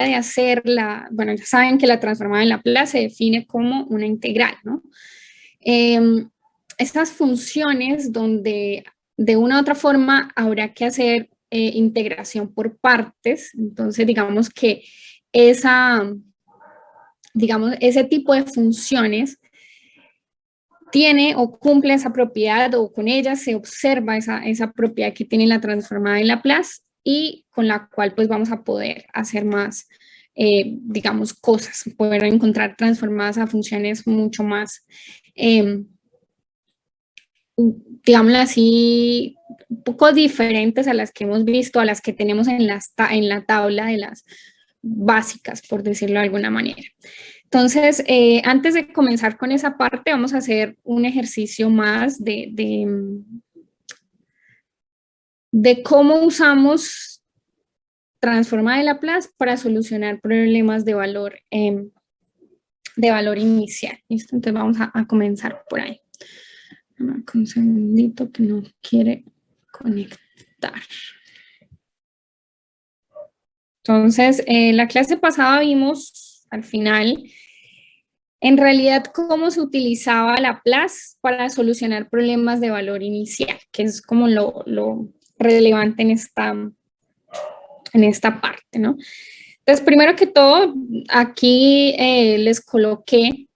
de hacerla, bueno, ya saben que la transformada en Laplace se define como una integral, ¿no? Estas funciones donde de una u otra forma habrá que hacer integración por partes, entonces digamos que ese tipo de funciones tiene o cumple esa propiedad o con ella se observa esa propiedad que tiene la transformada de Laplace y con la cual pues vamos a poder hacer más, digamos, cosas, poder encontrar transformadas a funciones mucho más, digámoslo así, un poco diferentes a las que hemos visto, a las que tenemos en la tabla de las básicas, por decirlo de alguna manera. Entonces, antes de comenzar con esa parte, vamos a hacer un ejercicio más de cómo usamos transformada de Laplace para solucionar problemas de valor inicial. ¿Listo? Entonces, vamos a comenzar por ahí. Un segundito que no quiere conectar. Entonces, la clase pasada vimos al final, en realidad, cómo se utilizaba Laplace para solucionar problemas de valor inicial, que es como lo relevante en esta parte, ¿no? Entonces, primero que todo, aquí les coloqué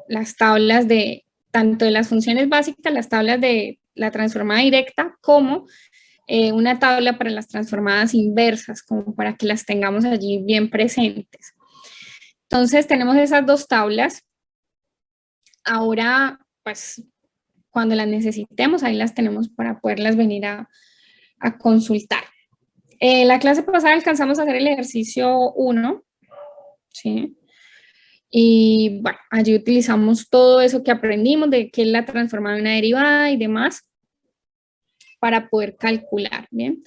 las tablas de tanto de las funciones básicas, las tablas de la transformada directa, como una tabla para las transformadas inversas, como para que las tengamos allí bien presentes. Entonces, tenemos esas dos tablas. Ahora, pues, cuando las necesitemos, ahí las tenemos para poderlas venir a consultar. La clase pasada alcanzamos a hacer el ejercicio 1, ¿sí? Y bueno, allí utilizamos todo eso que aprendimos de qué es la transformada de una derivada y demás para poder calcular, ¿bien?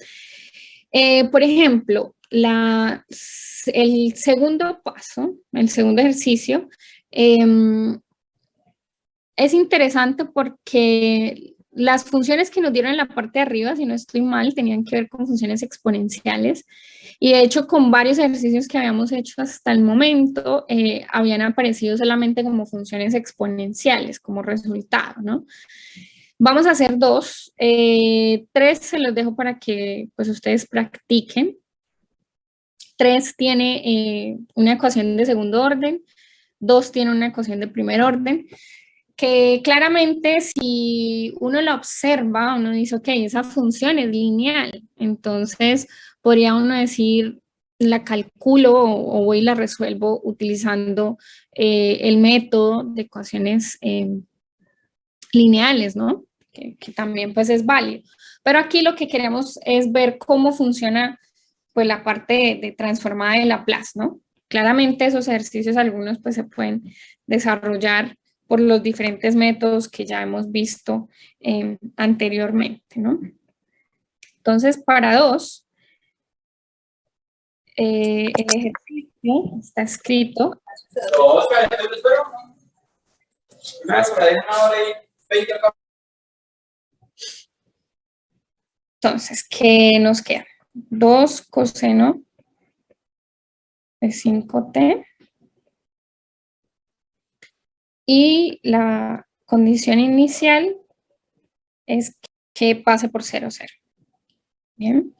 Por ejemplo, el segundo paso, el segundo ejercicio, es interesante porque las funciones que nos dieron en la parte de arriba, si no estoy mal, tenían que ver con funciones exponenciales. Y de hecho, con varios ejercicios que habíamos hecho hasta el momento, habían aparecido solamente como funciones exponenciales, como resultado, ¿no? Vamos a hacer dos. Tres se los dejo para que pues, ustedes practiquen. 3 tiene una ecuación de segundo orden, 2 tiene una ecuación de primer orden, que claramente si uno la observa, uno dice, ok, esa función es lineal, entonces podría uno decir, la calculo o voy y la resuelvo utilizando el método de ecuaciones lineales, ¿no? Que también pues es válido. Pero aquí lo que queremos es ver cómo funciona pues la parte de transformada de Laplace, ¿no? Claramente esos ejercicios algunos pues se pueden desarrollar por los diferentes métodos que ya hemos visto anteriormente, ¿no? Entonces, para 2, el ejercicio está escrito. Entonces, ¿qué nos queda? 2 coseno de 5t. Y la condición inicial es que pase por 0, 0. Bien.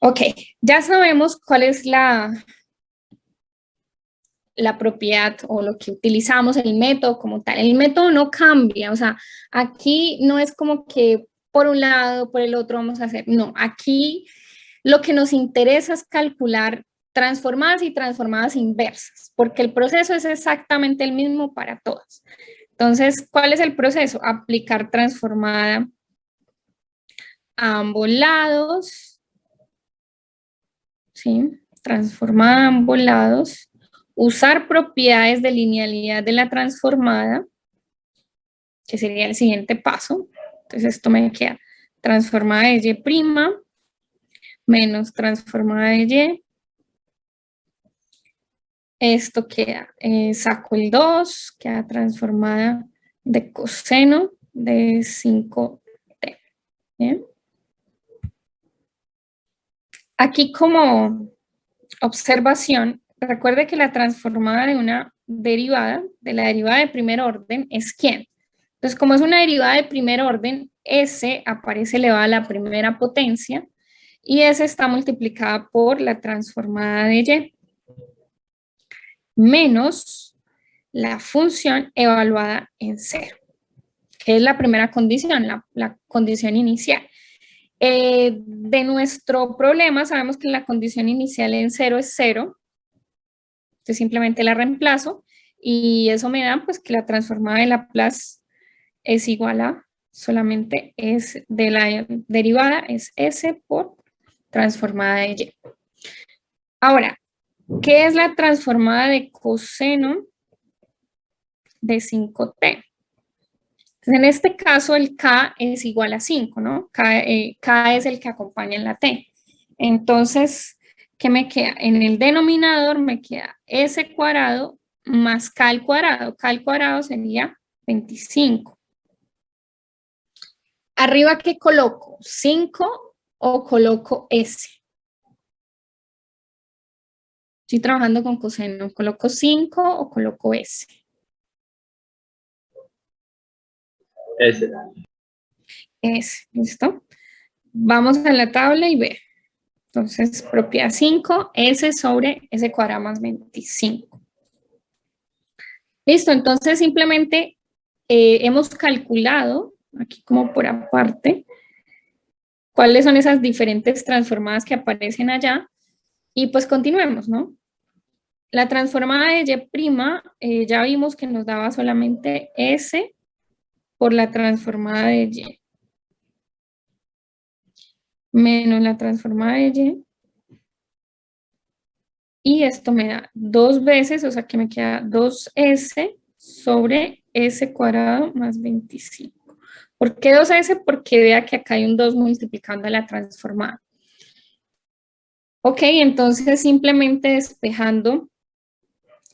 Ok, ya sabemos cuál es la propiedad o lo que utilizamos, el método como tal. El método no cambia, o sea, aquí no es como que por un lado, por el otro vamos a hacer. No, aquí lo que nos interesa es calcular transformadas y transformadas inversas, porque el proceso es exactamente el mismo para todas. Entonces, ¿cuál es el proceso? Aplicar transformada a ambos lados, ¿sí? Transformada a ambos lados, usar propiedades de linealidad de la transformada, que sería el siguiente paso. Entonces, esto me queda transformada de y' menos transformada de y. Esto queda, saco el 2, queda transformada de coseno de 5t. ¿Bien? Aquí como observación, recuerde que la transformada de una derivada, de la derivada de primer orden, es ¿quién? Entonces, como es una derivada de primer orden, S aparece elevada a la primera potencia y S está multiplicada por la transformada de Y menos la función evaluada en cero, que es la primera condición, la condición inicial. De nuestro problema sabemos que la condición inicial en cero es cero, entonces simplemente la reemplazo y eso me da pues que la transformada de Laplace es igual a solamente es de la derivada es S por transformada de Y. Ahora, ¿qué es la transformada de coseno de 5t? Entonces, en este caso el K es igual a 5, ¿no? K es el que acompaña en la T. Entonces, ¿qué me queda? En el denominador me queda S cuadrado más K al cuadrado. K al cuadrado sería 25. ¿Arriba qué coloco? ¿5 o coloco S? Estoy trabajando con coseno. ¿Coloco 5 o coloco S? S. S, ¿listo? Vamos a la tabla y ve. Entonces, propiedad 5, S sobre S cuadrado más 25. Listo, entonces simplemente hemos calculado, aquí como por aparte, cuáles son esas diferentes transformadas que aparecen allá. Y pues continuemos, ¿no? La transformada de Y', ya vimos que nos daba solamente S por la transformada de Y. Menos la transformada de Y. Y esto me da 2 veces, o sea que me queda 2S sobre S cuadrado más 25. ¿Por qué 2S? Porque vea que acá hay un 2 multiplicando la transformada. Ok, entonces simplemente despejando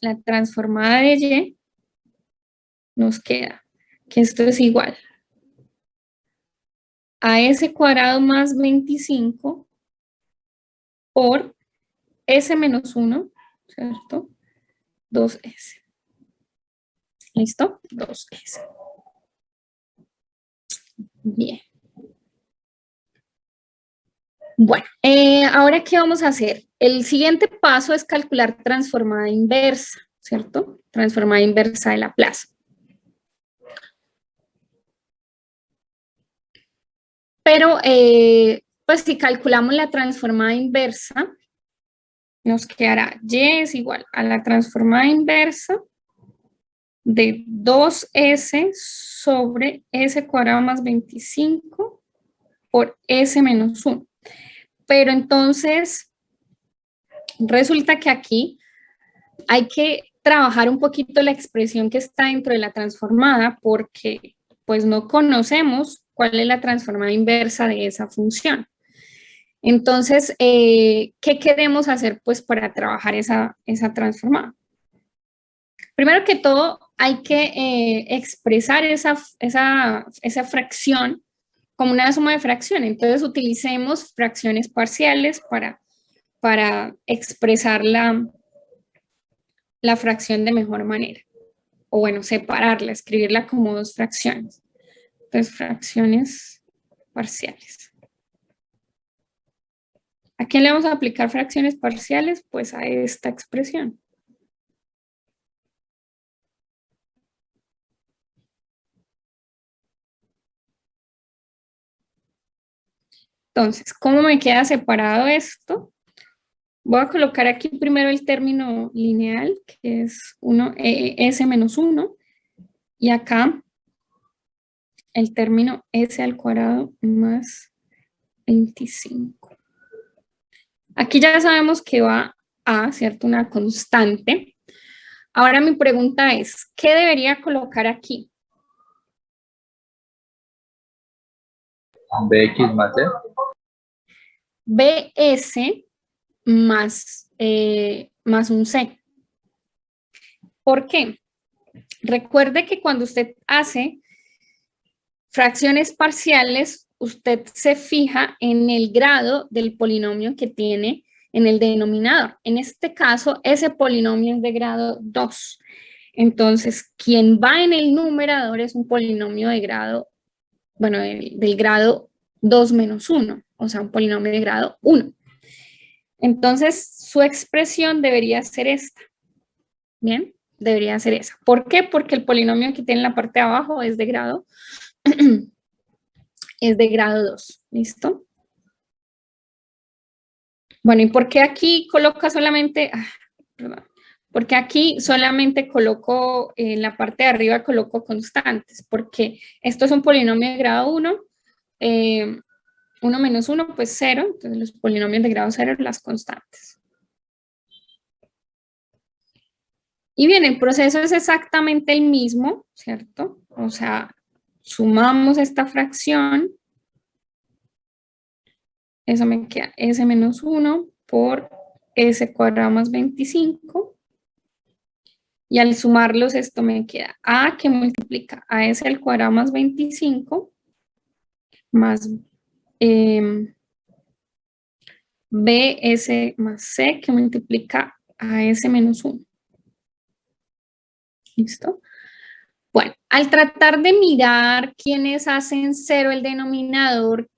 la transformada de Y, nos queda que esto es igual a S cuadrado más 25 por S menos 1, ¿cierto? 2S. ¿Listo? 2S. Bien. Bueno, ahora ¿qué vamos a hacer? El siguiente paso es calcular transformada inversa, ¿cierto? Transformada inversa de Laplace. Pero, pues si calculamos la transformada inversa, nos quedará Y es igual a la transformada inversa de 2S sobre S cuadrado más 25 por S menos 1. Pero entonces, resulta que aquí hay que trabajar un poquito la expresión que está dentro de la transformada porque pues no conocemos cuál es la transformada inversa de esa función. Entonces, ¿qué queremos hacer pues para trabajar esa transformada? Primero que todo, hay que expresar esa fracción como una suma de fracciones. Entonces, utilicemos fracciones parciales para expresar la fracción de mejor manera. O bueno, separarla, escribirla como 2 fracciones. Entonces, fracciones parciales. ¿A quién le vamos a aplicar fracciones parciales? Pues a esta expresión. Entonces, ¿cómo me queda separado esto? Voy a colocar aquí primero el término lineal, que es S menos 1, y acá el término S al cuadrado más 25. Aquí ya sabemos que va a, ¿cierto? Una constante. Ahora mi pregunta es, ¿qué debería colocar aquí? Bx más C. BS más un C. ¿Por qué? Recuerde que cuando usted hace fracciones parciales, usted se fija en el grado del polinomio que tiene en el denominador. En este caso, ese polinomio es de grado 2. Entonces, quien va en el numerador es un polinomio de grado, bueno, del grado 2 menos 1, o sea, un polinomio de grado 1. Entonces, su expresión debería ser esta. Bien, debería ser esa. ¿Por qué? Porque el polinomio que tiene en la parte de abajo es de grado, es de grado 2. ¿Listo? Bueno, ¿y por qué aquí coloca solamente, perdón, porque aquí solamente coloco, en la parte de arriba coloco constantes? Porque esto es un polinomio de grado 1, 1 menos 1, pues 0, entonces los polinomios de grado 0, las constantes. Y bien, el proceso es exactamente el mismo, ¿cierto? O sea, sumamos esta fracción, eso me queda s menos 1 por s cuadrado más 25, y al sumarlos esto me queda a que multiplica a s al cuadrado más 25 más bs más c que multiplica a s menos 1. ¿Listo? Bueno, al tratar de mirar quiénes hacen 0 el denominador,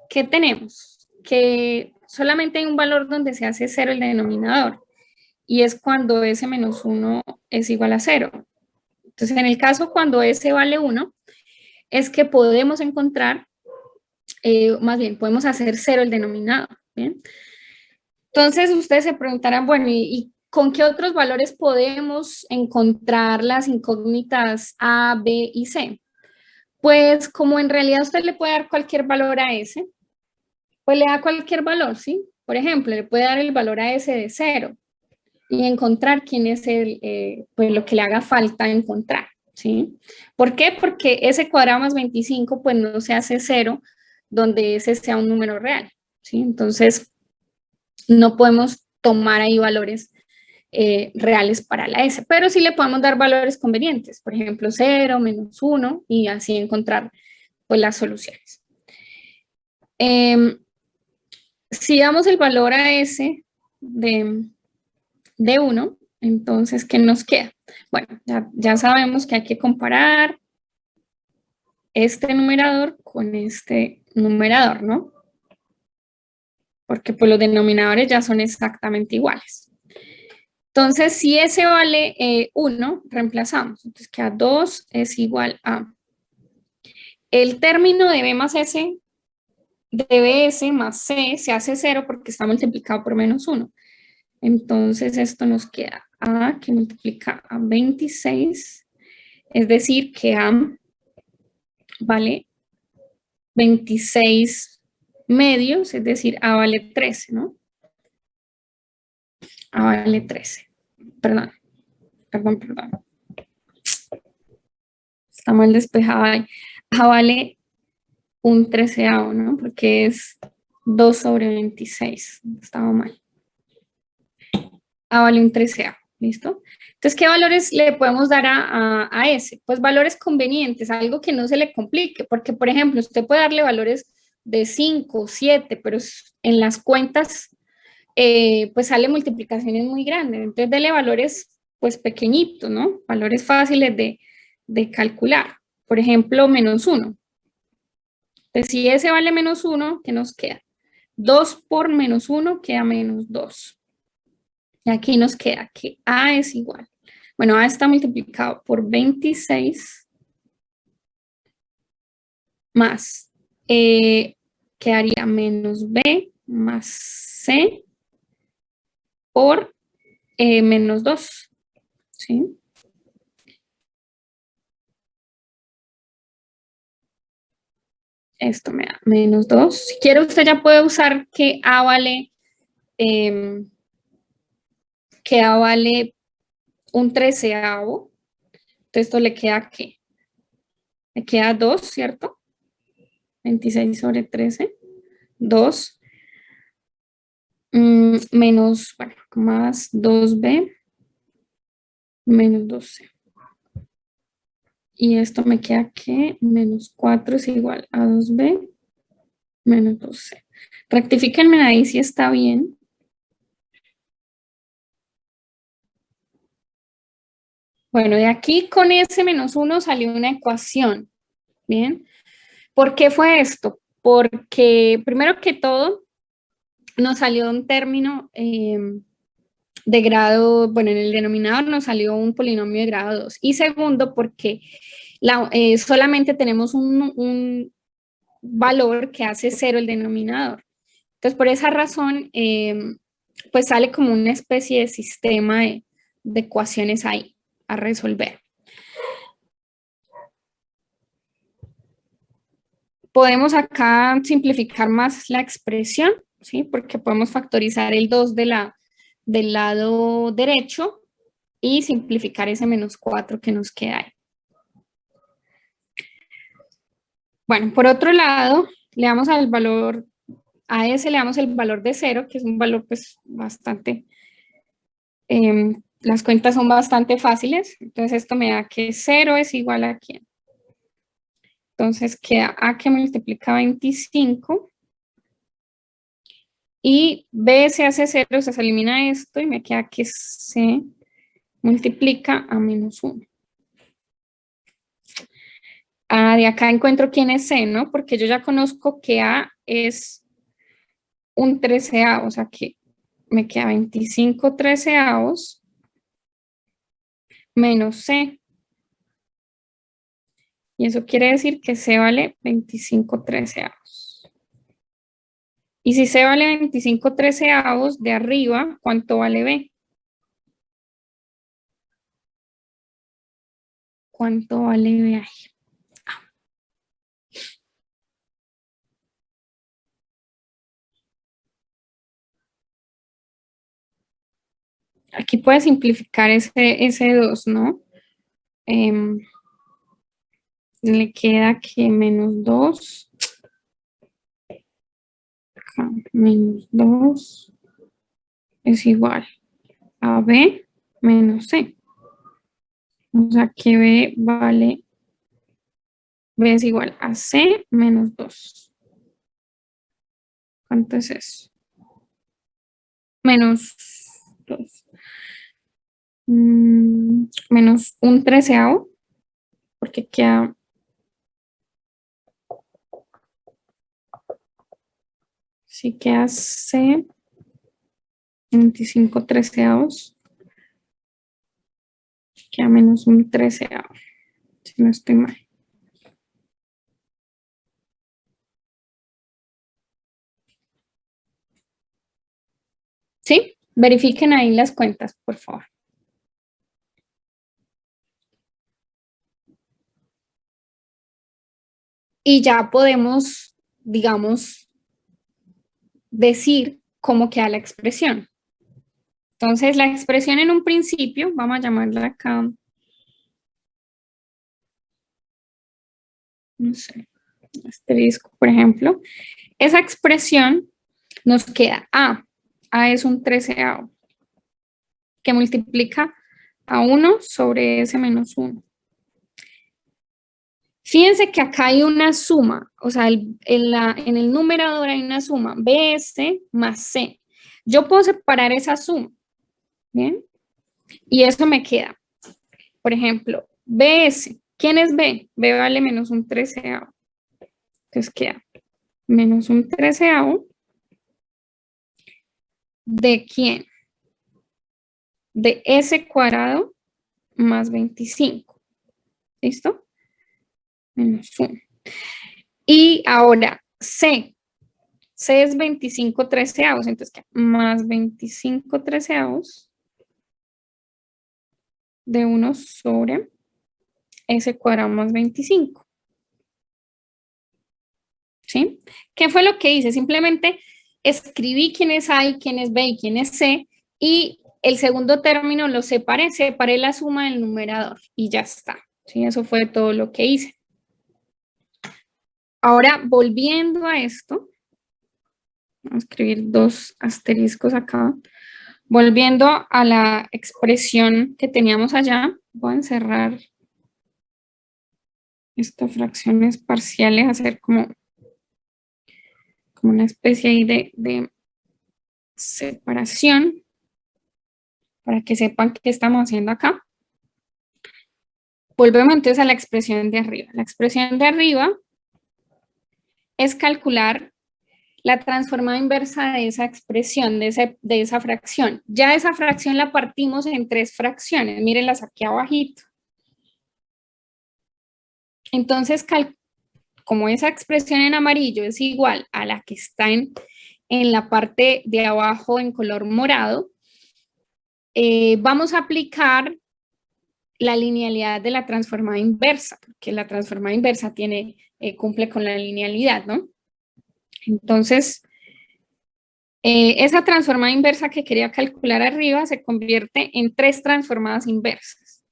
¿qué tenemos? Que solamente hay un valor donde se hace 0 el denominador, y es cuando s menos 1 es igual a 0. Entonces, en el caso cuando s vale 1, es que podemos encontrar, más bien, podemos hacer 0 el denominador, ¿bien? Entonces, ustedes se preguntarán, bueno, ¿y con qué otros valores podemos encontrar las incógnitas A, B y C? Pues como en realidad usted le puede dar cualquier valor a S, pues le da cualquier valor, ¿sí? Por ejemplo, le puede dar el valor a S de 0 y encontrar quién es pues lo que le haga falta encontrar, ¿sí? ¿Por qué? Porque S cuadrado más 25 pues no se hace 0 donde S sea un número real, ¿sí? Entonces, no podemos tomar ahí valores reales para la S, pero sí le podemos dar valores convenientes, por ejemplo, 0, menos 1, y así encontrar pues las soluciones. Si damos el valor a S de 1, entonces, ¿qué nos queda? Bueno, ya sabemos que hay que comparar este numerador con este numerador, ¿no? Porque pues los denominadores ya son exactamente iguales. Entonces, si S vale 1, reemplazamos. Entonces, queda 2 es igual a el término de B más S, de BS más C se hace 0 porque está multiplicado por menos 1. Entonces, esto nos queda A que multiplica a 26, es decir, que A vale 26 medios, es decir, A vale 13, ¿no? A vale 13. Perdón. Está mal despejado ahí. A vale un 13avo, ¿no? Porque es 2 sobre 26. Estaba mal. A vale un 13avo. ¿Listo? Entonces, ¿qué valores le podemos dar a S? Pues valores convenientes, algo que no se le complique, porque, por ejemplo, usted puede darle valores de 5, 7, pero en las cuentas, pues sale multiplicaciones muy grandes. Entonces, dele valores, pues, pequeñitos, ¿no? Valores fáciles de calcular. Por ejemplo, menos 1. Entonces, si S vale menos 1, ¿qué nos queda? 2 por menos 1 queda menos 2. Y aquí nos queda que A es igual. Bueno, A está multiplicado por 26 más, quedaría menos B más C por menos 2. ¿Sí? Esto me da menos 2. Si quiere, usted ya puede usar que A vale, un 13avo. Entonces, esto le queda ¿qué? Le queda 2, ¿cierto? 26 sobre 13. 2. Menos, bueno, más 2b menos 12. Y esto me queda que menos 4 es igual a 2b menos 12. Rectifíquenme ahí si está bien. Bueno, de aquí con S menos 1 salió una ecuación. Bien. ¿Por qué fue esto? Porque primero que todo nos salió un término de grado, bueno, en el denominador nos salió un polinomio de grado 2. Y segundo, porque solamente tenemos un valor que hace 0 el denominador. Entonces, por esa razón, pues sale como una especie de sistema de ecuaciones ahí a resolver. Podemos acá simplificar más la expresión, ¿sí? Porque podemos factorizar el 2 del lado derecho y simplificar ese menos 4 que nos queda ahí. Bueno, por otro lado, le damos al valor, a ese le damos el valor de 0, que es un valor pues bastante, las cuentas son bastante fáciles, entonces esto me da que 0 es igual a ¿quién? Entonces queda A que multiplica 25 y B se hace 0, se elimina esto y me queda que C multiplica a menos 1. De acá encuentro quién es C, ¿no? Porque yo ya conozco que A es un 13avo, o sea que me queda 25 treceavos menos C. Y eso quiere decir que C vale 25 treceavos. Y si C vale 25 treceavos, de arriba, ¿cuánto vale B? ¿Cuánto vale B ahí? Aquí puedes simplificar ese 2, ¿no? Le queda que menos 2, menos 2 es igual a B menos C. O sea que B es igual a C menos 2. ¿Cuánto es eso? Menos 2. Menos un treceavo, porque queda si queda C 25 treceavos, queda menos un treceavo, si no estoy mal. ¿Sí? Verifiquen ahí las cuentas, por favor. Y ya podemos, digamos, decir cómo queda la expresión. Entonces, la expresión en un principio, vamos a llamarla acá, no sé, asterisco, por ejemplo. Esa expresión nos queda A. A es un treceavo, que multiplica a 1 sobre S menos 1. Fíjense que acá hay una suma, o sea, en el numerador hay una suma, BS más C. Yo puedo separar esa suma, ¿bien? Y eso me queda, por ejemplo, BS. ¿Quién es B? B vale menos un treceavo. Entonces queda menos un treceavo. ¿De quién? De S cuadrado más 25. ¿Listo? Menos 1. Y ahora C. C es 25 treceavos. Entonces queda más 25 treceavos de 1 sobre S cuadrado más 25. ¿Sí? ¿Qué fue lo que hice? Simplemente escribí quién es A y quién es B y quién es C y el segundo término lo separé la suma del numerador y ya está. ¿Sí? Eso fue todo lo que hice. Ahora, volviendo a esto, vamos a escribir 2 asteriscos acá. Volviendo a la expresión que teníamos allá, voy a encerrar estas fracciones parciales, hacer como una especie ahí de separación para que sepan qué estamos haciendo acá. Volvemos entonces a la expresión de arriba. La expresión de arriba es calcular la transformada inversa de esa expresión, de esa fracción. Ya esa fracción la partimos en 3 fracciones. Mírenlas aquí abajito. Entonces, como esa expresión en amarillo es igual a la que está en la parte de abajo en color morado, vamos a aplicar la linealidad de la transformada inversa, porque la transformada inversa cumple con la linealidad, ¿no? Entonces, esa transformada inversa que quería calcular arriba se convierte en 3 transformadas inversas.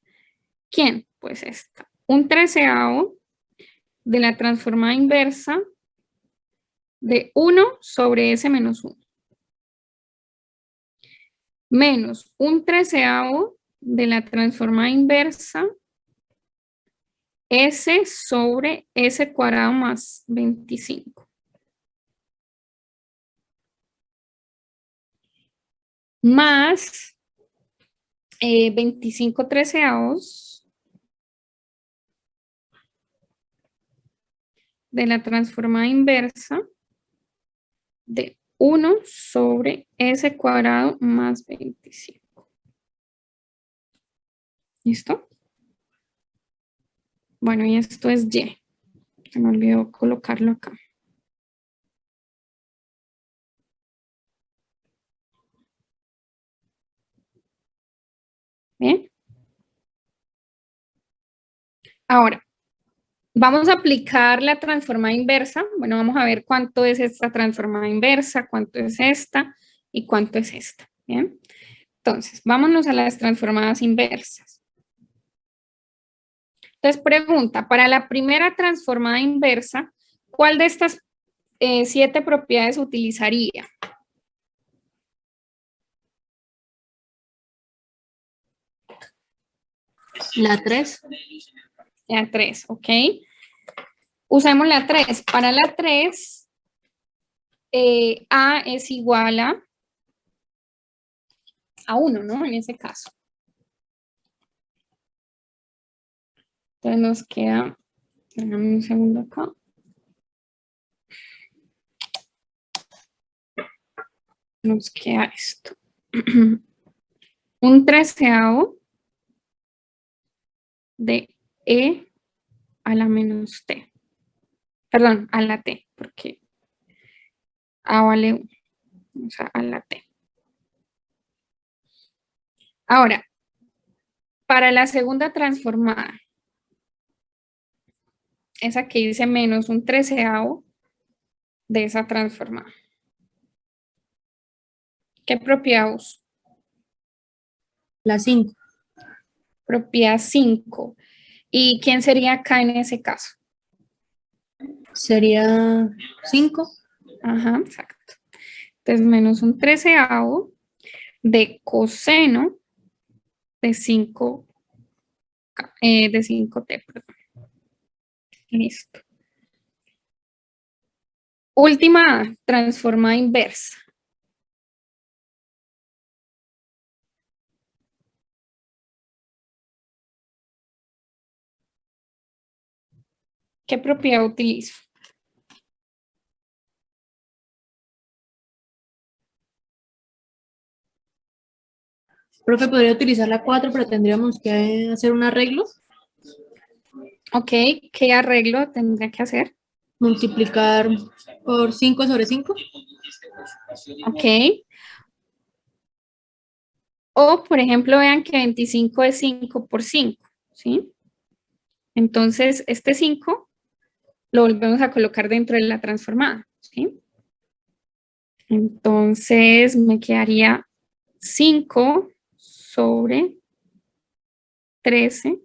¿Quién? Pues esta. Un treceavo de la transformada inversa de 1 sobre S menos 1. Menos un treceavo de la transformada inversa S sobre S cuadrado más 25. Más 25 treceavos de la transformada inversa de 1 sobre S cuadrado más 25. ¿Listo? Bueno, y esto es Y. Se me olvidó colocarlo acá. Bien. Ahora, vamos a aplicar la transformada inversa. Bueno, vamos a ver cuánto es esta transformada inversa, cuánto es esta y cuánto es esta. Bien. Entonces, vámonos a las transformadas inversas. Entonces, pregunta, para la primera transformada inversa, ¿cuál de estas 7 propiedades utilizaría? La 3. La 3, ¿ok? Usemos la 3. Para la 3, A es igual a 1, ¿no? En ese caso. Entonces nos queda, déjame un segundo acá. Nos queda esto. Un treceavo de E a la menos T. Perdón, a la T, porque A vale 1. O sea, a la T. Ahora, para la segunda transformada, esa que dice menos un treceavo de esa transformada. ¿Qué propiedad uso? La 5. Propiedad 5. ¿Y quién sería acá en ese caso? Sería 5. Ajá, exacto. Entonces, menos un treceavo de coseno de 5, de 5t, perdón. Listo. Última transformada inversa. ¿Qué propiedad utilizo? Profe, podría utilizar la 4, pero tendríamos que hacer un arreglo. Ok, ¿qué arreglo tendría que hacer? Multiplicar por 5 sobre 5. Ok. O, por ejemplo, vean que 25 es 5 por 5, ¿sí? Entonces, este 5 lo volvemos a colocar dentro de la transformada, ¿sí? Entonces, me quedaría 5 sobre 13.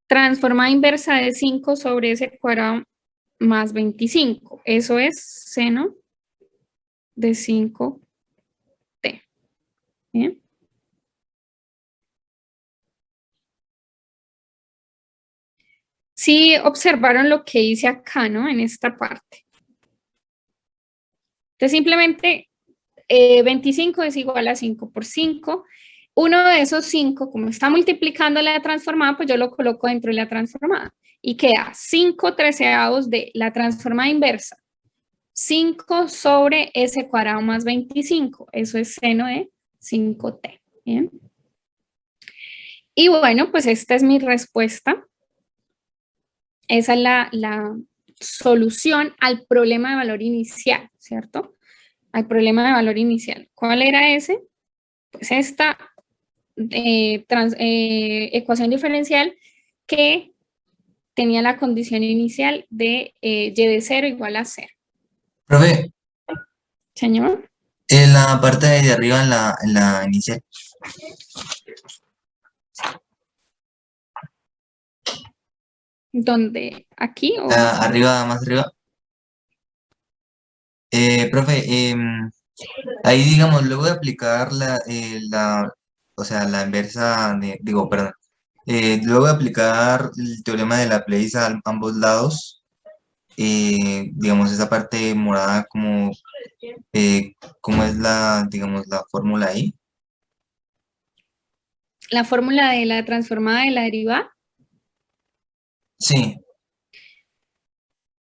Transformada inversa de 5 sobre S cuadrado más 25. Eso es seno de 5t. ¿Bien? Sí observaron lo que hice acá, ¿no? En esta parte. Entonces, simplemente 25 es igual a 5 por 5. uno de esos 5, como está multiplicando la transformada, pues yo lo coloco dentro de la transformada. Y queda 5 treceavos de la transformada inversa. 5 sobre s cuadrado más 25. Eso es seno de 5t. ¿Bien? Y bueno, pues esta es mi respuesta. Esa es la solución al problema de valor inicial, ¿cierto? Al problema de valor inicial. ¿Cuál era ese? Pues esta ecuación diferencial que tenía la condición inicial de y de 0 igual a 0. Profe, Señor. en la parte de arriba, en la inicial. ¿Dónde? ¿Aquí o Arriba, más arriba. Profe, ahí digamos, luego de aplicar o sea, la inversa, digo, perdón, luego de aplicar el teorema de Laplace a ambos lados, digamos, esa parte morada, ¿cómo es digamos, la fórmula ahí? la fórmula de la transformada de la derivada? Sí.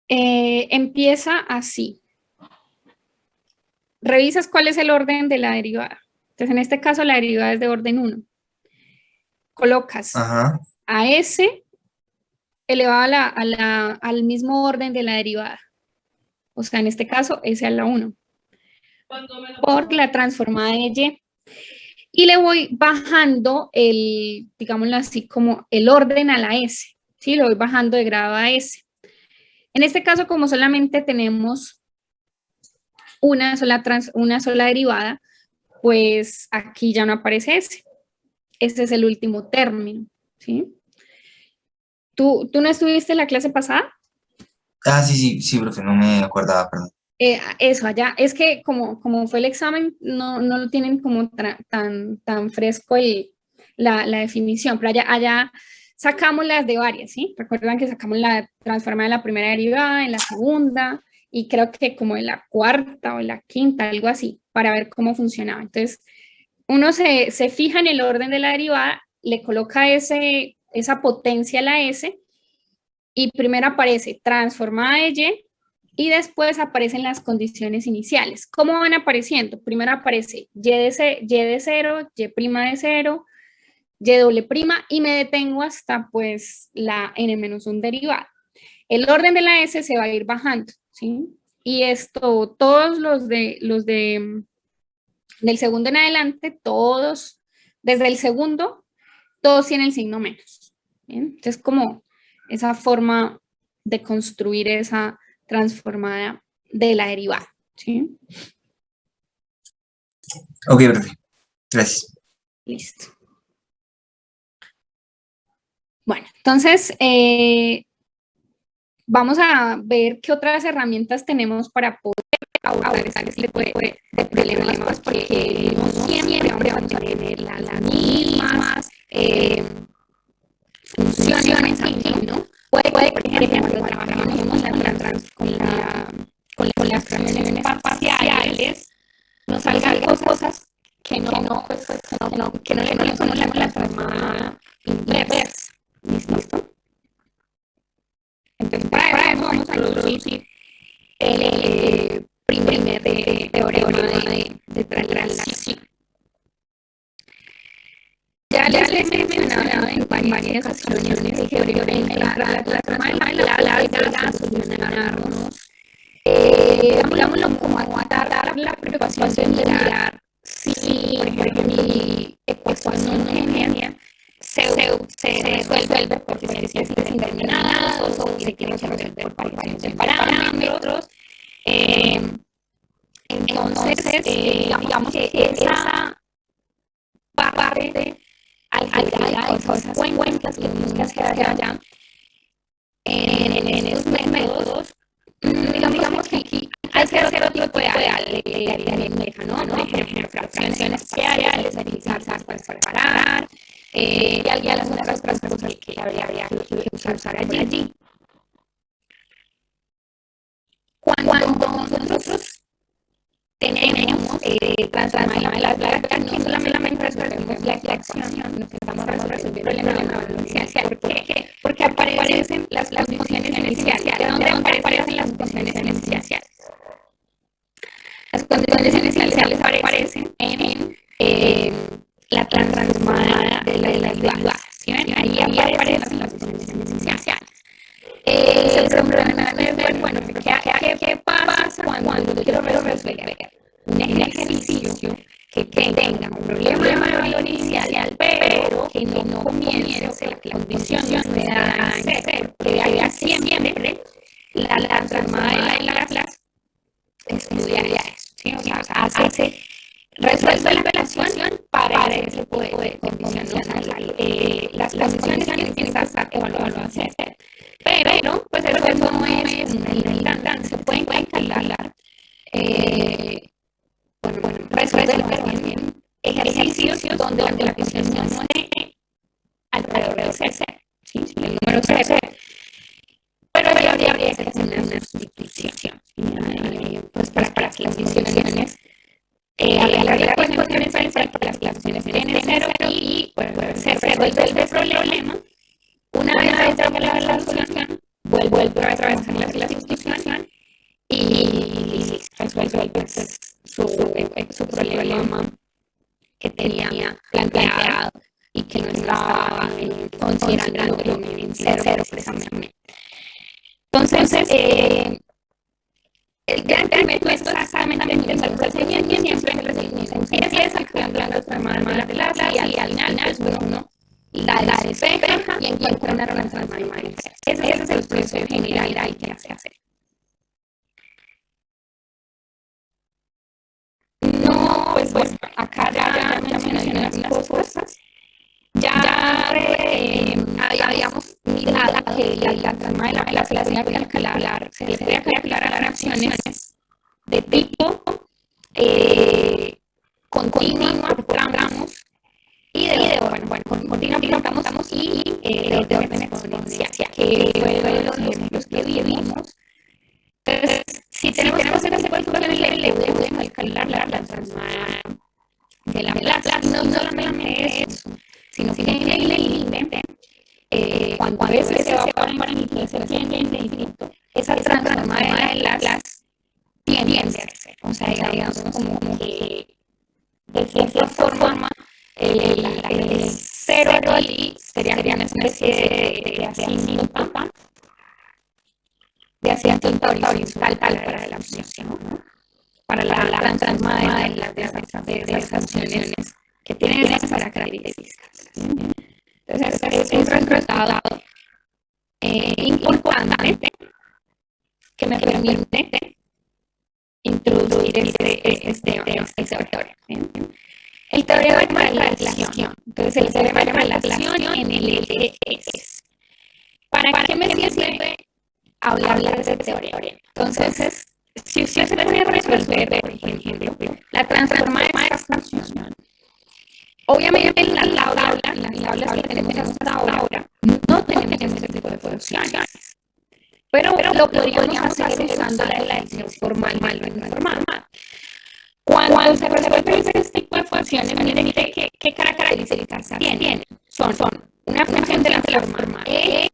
Empieza así. Revisas cuál es el orden de la derivada. Entonces, en este caso, la derivada es de orden 1. Colocas Ajá. a s elevado al mismo orden de la derivada. O sea, en este caso, s a la 1. Por la transformada de y. Y le voy bajando digámoslo así, como el orden a la s. ¿Sí? Lo voy bajando de grado a s. En este caso, como solamente tenemos una sola derivada, pues aquí ya no aparece s. Este es el último término, ¿sí? ¿Tú no estuviste en la clase pasada? Sí, profe, no me acordaba, perdón. Eso, allá, es que como fue el examen, no lo tienen como tan fresco la definición, pero allá sacamos las de varias, ¿sí? Recuerdan que sacamos la transformada de la primera derivada, en la segunda, y creo que como en la cuarta o en la quinta, algo así, para ver cómo funcionaba. Entonces, uno se fija en el orden de la derivada, le coloca esa potencia a la S, y primero aparece transformada de y después aparecen las condiciones iniciales. ¿Cómo van apareciendo? Primero aparece y de 0, y' de 0, y doble prima, y me detengo hasta pues la n-1 derivada. El orden de la S se va a ir bajando, ¿sí? Y esto, todos los del segundo en adelante, todos, desde el segundo, todos tienen el signo menos. ¿Bien? Entonces, como esa forma de construir esa transformada de la derivada. ¿Sí? Ok, profe. Gracias. Listo. Bueno, entonces, vamos a ver qué otras herramientas tenemos para poder abordar este tipo de problemas, porque no siempre vamos a tener las mismas funciones aquí, ¿no? Puede que, por ejemplo, trabajemos con las fracciones parciales, nos salgan cosas que no le conocemos la transformada inversa. ¿Listo? Entonces, para eso vamos a introducir el primer teorema de traslación. Ya les he mencionado en varias ocasiones que la transformada de la solucionarnos, digámoslo como aguantar la preocupación de mirar si, por ejemplo, mi ecuación homogénea se resuelve por series indeterminadas o se quiere resolver por varios parámetros. Entonces, digamos que esa parte álgebra y cosas cuentas que tenemos que hacer allá en estos métodos, digamos que aquí hay cierto tipo de aritmética, ¿no? Por ejemplo, fracciones parciales, utilizarlas para separar, y algunas otras cosas que habría que usar allí. Cuando nosotros tenemos transformar la placa, no solamente resolvemos la ecuación, sino que estamos resolviendo el problema de la diferencial. ¿Por qué? Porque aparecen las condiciones iniciales. ¿De dónde aparecen las condiciones iniciales? Las condiciones iniciales aparecen en la transformada de la ecuación. ¿Sí ven? Ahí aparecen las condiciones iniciales. Se preguntan, bueno, ¿qué pasa cuando yo quiero resolver un ejercicio que tenga un problema de valor inicial, pero que no comience la condición de dada en cero? Porque haya siempre la transformada de la clase estudia eso, ¿sí? O sea, resuelve la relación para ese tipo de condiciones. Las condiciones tienen que estar evaluadas. Pero, pues eso no es una limitante, se pueden calcular, resolver bien ejercicios donde la condición no esté alrededor de C, ¿sí? El número C, pero habría que hacer una sustitución, pues para las condiciones, habría condiciones para las condiciones n cero y pues se resuelve el problema. Una vez ya la solución, vuelve otra vez a la sustitución y resuelve su problema que tenía planteado y que no estaba considerando en cero precisamente. Entonces, el gran método es exactamente el procedimiento, siempre el procedimiento empieza calculando la transformada de la clase y al final pues uno la despeja y encuentra una transformada de C. Ese es el proceso general que se hace. No, pues bueno, acá ya mencioné algunas cosas. Ya habíamos mirado que la trama de la clase se le podía calcular a las reacciones de tipo continua por tramos y de orden, continua por tramos y de orden exponencial, que fue de los ejemplos que vimos. Entonces, si tenemos esas ecuaciones, le podemos calcular la transformada de la clase. No solamente eso, sino que en el límite, cuando a veces se va a poner el infinito, esa transformada de la clase tiende a ser. O sea, digamos como que de cierta forma el cero allí sería una especie de asíntota, de asíntota horizontal para la función, ¿no? Para la transformada de las funciones que tienen esas características. Entonces, es un resultado importante que me permite introducir este teorema. El teorema de traslación. Entonces, el teorema de traslación en el eje es. ¿Para qué me sirve hablar de este teorema? Entonces, si usted se puede resolver, por ejemplo, la transformada de esta función, obviamente en las tablas que tenemos hasta ahora no tenemos ese tipo de funciones, pero lo podríamos hacer usando la elección formal o informal. Cuando se resuelve este tipo de funciones, miren qué características tienen. Son una función de la forma e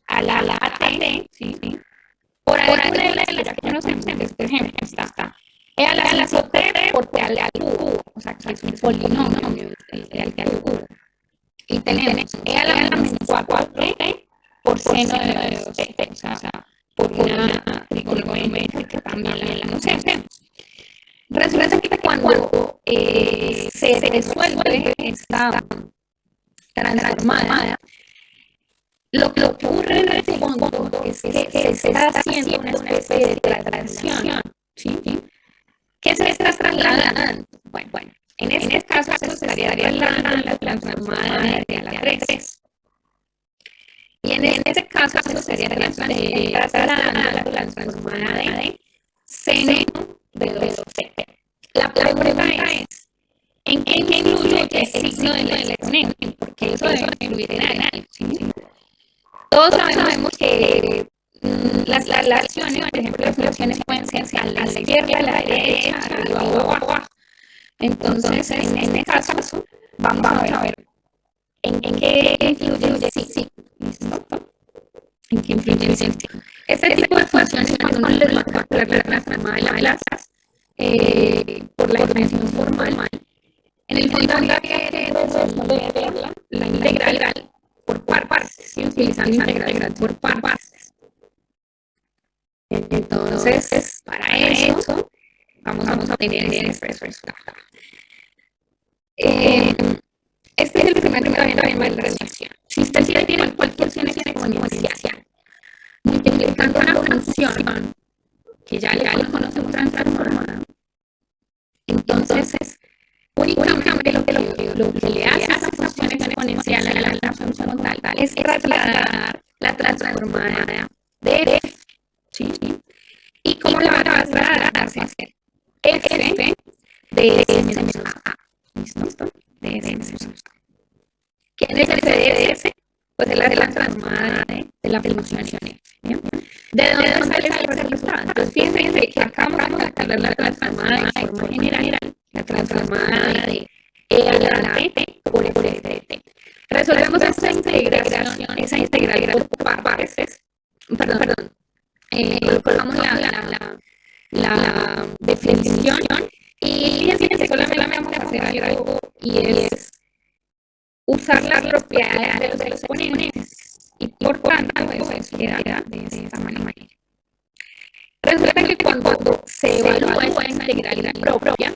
a la t, ¿sí? Por alguna de las que conocemos, por ejemplo, está e a la t por t al cubo, o sea, que es un polinomio, el al cubo. Y tenemos e a la menos 4t por seno de 2t, o sea, por una trigonometría que también la conocemos. Resulta que cuando se resuelve esta transformada, lo que ocurre en el fondo es que se está haciendo una especie de traslación, ¿sí? ¿Qué se está trasladando? Bueno, en este caso se estaría trasladando la transformada de a la 3. Y en este caso se estaría trasladando la transformada de seno de 2t. La pregunta es, ¿en qué influye el signo del exponente? Porque eso debe influir en algo, ¿sí? Todos sabemos que las relaciones, por ejemplo, las relaciones pueden ser a la izquierda, a la derecha, arriba o abajo. Entonces, en este caso, vamos a ver en qué influye sí. ¿Listo? ¿En qué influye el sí? Este tipo de funciones, cuando uno les va a calcular la transformada de las por la definición formal, en el fondo habría que resolver la integral por partes, ¿sí? Utilizando integral por partes. Entonces, para eso, vamos a obtener este resultado. Este es el primer teorema de la relación. Si usted tiene cualquier función exponencial multiplicando una función que ya le conocemos transformada, entonces únicamente lo que le hace a esa función exponencial a la función como tal es trasladar la transformada de f, ¿sí? ¿Y cómo la va a trasladar? Va a ser f de s menos a. ¿Listo? De s menos a. ¿Quién es el f de s? Pues es la transformada de la función f. ¿De dónde sale ese resultado? Entonces fíjense que acá vamos a calcular la transformada de forma general, la transformada de e a la t por f de t. Resolvemos esa integral por partes. Perdón. Colocamos la definición y fíjense que solamente vamos a hacer algo y es usar las propiedades de los exponentes y por tanto eso queda de esta manera. Resulta que cuando se evalúa esa integral propia,